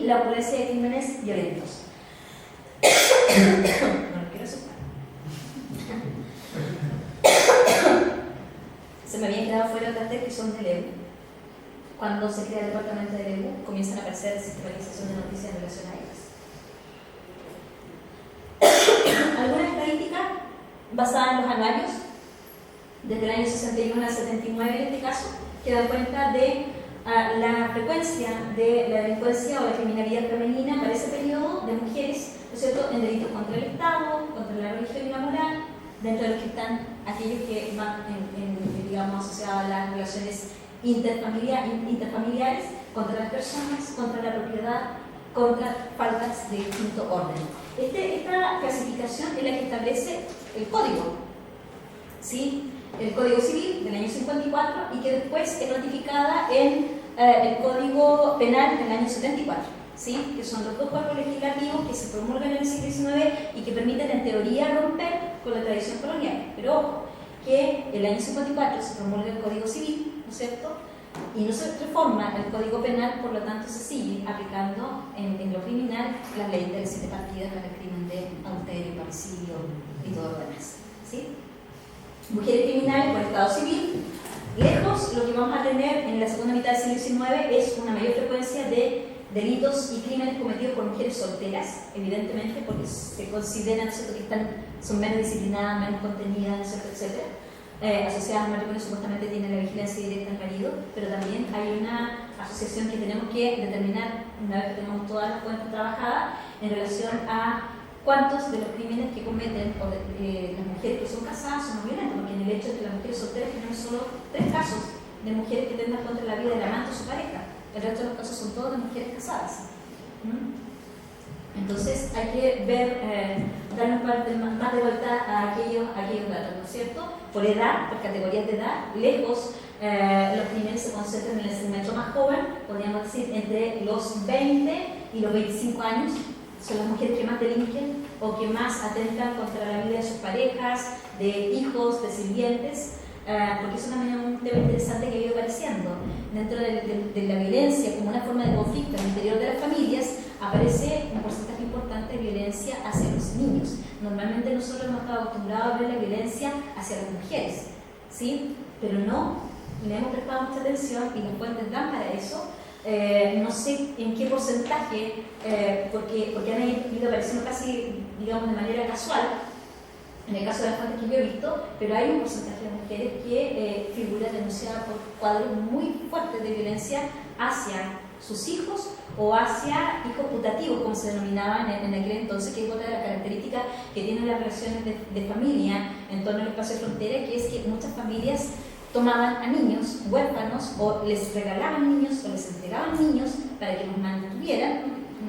la opulencia de crímenes violentos. No quiero asustar. Se me habían quedado fuera carteles que son de LEU. Cuando se crea el departamento de LEU, comienzan a aparecer sistematización de noticias en relación a ellas. Alguna estadística basada en los anuarios, desde el año 61 al 79 en este caso, que dan cuenta de la frecuencia de la delincuencia o la criminalidad femenina para ese periodo de mujeres, ¿no es cierto?, en delitos contra el Estado, contra la religión y la moral, dentro de los que están aquellos que van digamos, asociados a las relaciones interfamiliares, contra las personas, contra la propiedad, contra faltas de distinto orden. Esta clasificación es la que establece el código, ¿sí? El Código Civil del año 54 y que después es notificada en el Código Penal del año 74, ¿sí? Que son los dos cuerpos legislativos que se promulgan en el siglo XIX y que permiten en teoría romper con la tradición colonial. Pero ojo, que el año 54 se promulga el Código Civil, ¿no es cierto?, y no se reforma el Código Penal, por lo tanto se sigue aplicando en lo criminal la ley de las 7 partidas para el crimen de adulterio, parricidio y todo lo demás, ¿sí? Mujeres criminales por Estado Civil, lejos lo que vamos a tener en la segunda mitad del siglo XIX es una mayor frecuencia de delitos y crímenes cometidos por mujeres solteras, evidentemente porque se consideran, ¿no es cierto?, que son menos disciplinadas, menos contenidas, ¿no es cierto?, etcétera. Asociadas al matrimonio supuestamente tienen la vigilancia directa al marido, pero también hay una asociación que tenemos que determinar una vez que tenemos todas las cuentas trabajadas en relación a cuántos de los crímenes que cometen las mujeres que son casadas son no violentos, porque en el hecho de que las mujeres solteras tienen solo 3 casos de mujeres que tengan contra la vida del amante o su pareja, el resto de los casos son todos de mujeres casadas. Entonces hay que ver, darle un par más de vuelta a aquellos datos, ¿no es cierto? Por edad, por categorías de edad, lejos los crímenes se concentran en el segmento más joven, podríamos decir entre los 20 y los 25 años, son las mujeres que más delinquen o que más atentan contra la vida de sus parejas, de hijos, de sirvientes, porque eso también es un tema interesante que ha ido apareciendo. Dentro de la violencia como una forma de conflicto en el interior de las familias, aparece un porcentaje importante de violencia hacia los niños. Normalmente nosotros hemos estado acostumbrados a ver la violencia hacia las mujeres, ¿sí? Pero no le hemos prestado mucha atención y las fuentes dan para eso. No sé en qué porcentaje, porque han ido apareciendo casi, digamos, de manera casual, en el caso de las fuentes que yo he visto, pero hay un porcentaje de mujeres que figura denunciada por cuadros muy fuertes de violencia hacia sus hijos o hacia hijos putativos, como se denominaban en aquel entonces, que es otra de las características que tienen las relaciones de familia en torno al espacio de frontera, que es que muchas familias tomaban a niños huérfanos o les regalaban niños o les entregaban niños para que los mantuvieran,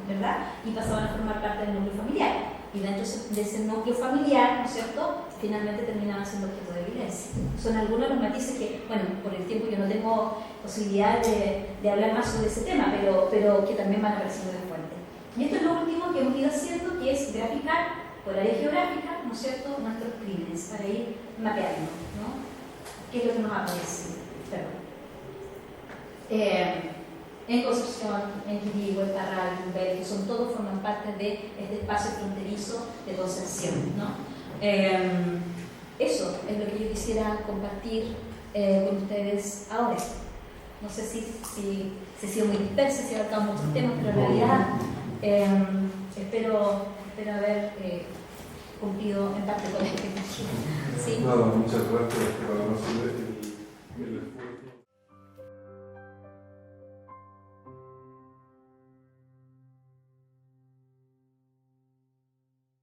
¿verdad? Y pasaban a formar parte del núcleo familiar. Y dentro de ese núcleo familiar, ¿no es cierto?, finalmente terminaban siendo objeto de violencia. Son algunos de los matices que, bueno, por el tiempo yo no tengo posibilidad de hablar más sobre ese tema, pero que también van apareciendo en la fuente. Y esto es lo último que hemos ido haciendo, que es graficar por área geográfica, ¿no es cierto?, nuestros crímenes, para ir mapeando, ¿no? ¿Qué es lo que nos aparece? En Concepción, en Quirihue, Parral, Yumbel, que son todos, forman parte de este espacio fronterizo de Concepción, ¿no? Eso es lo que yo quisiera compartir con ustedes ahora. No sé si he sido muy dispersa, si he abarcado muchos temas, pero en realidad espero haber cumplido en parte con la expectativa. ¿Sí? Nada, muchas gracias por el esfuerzo.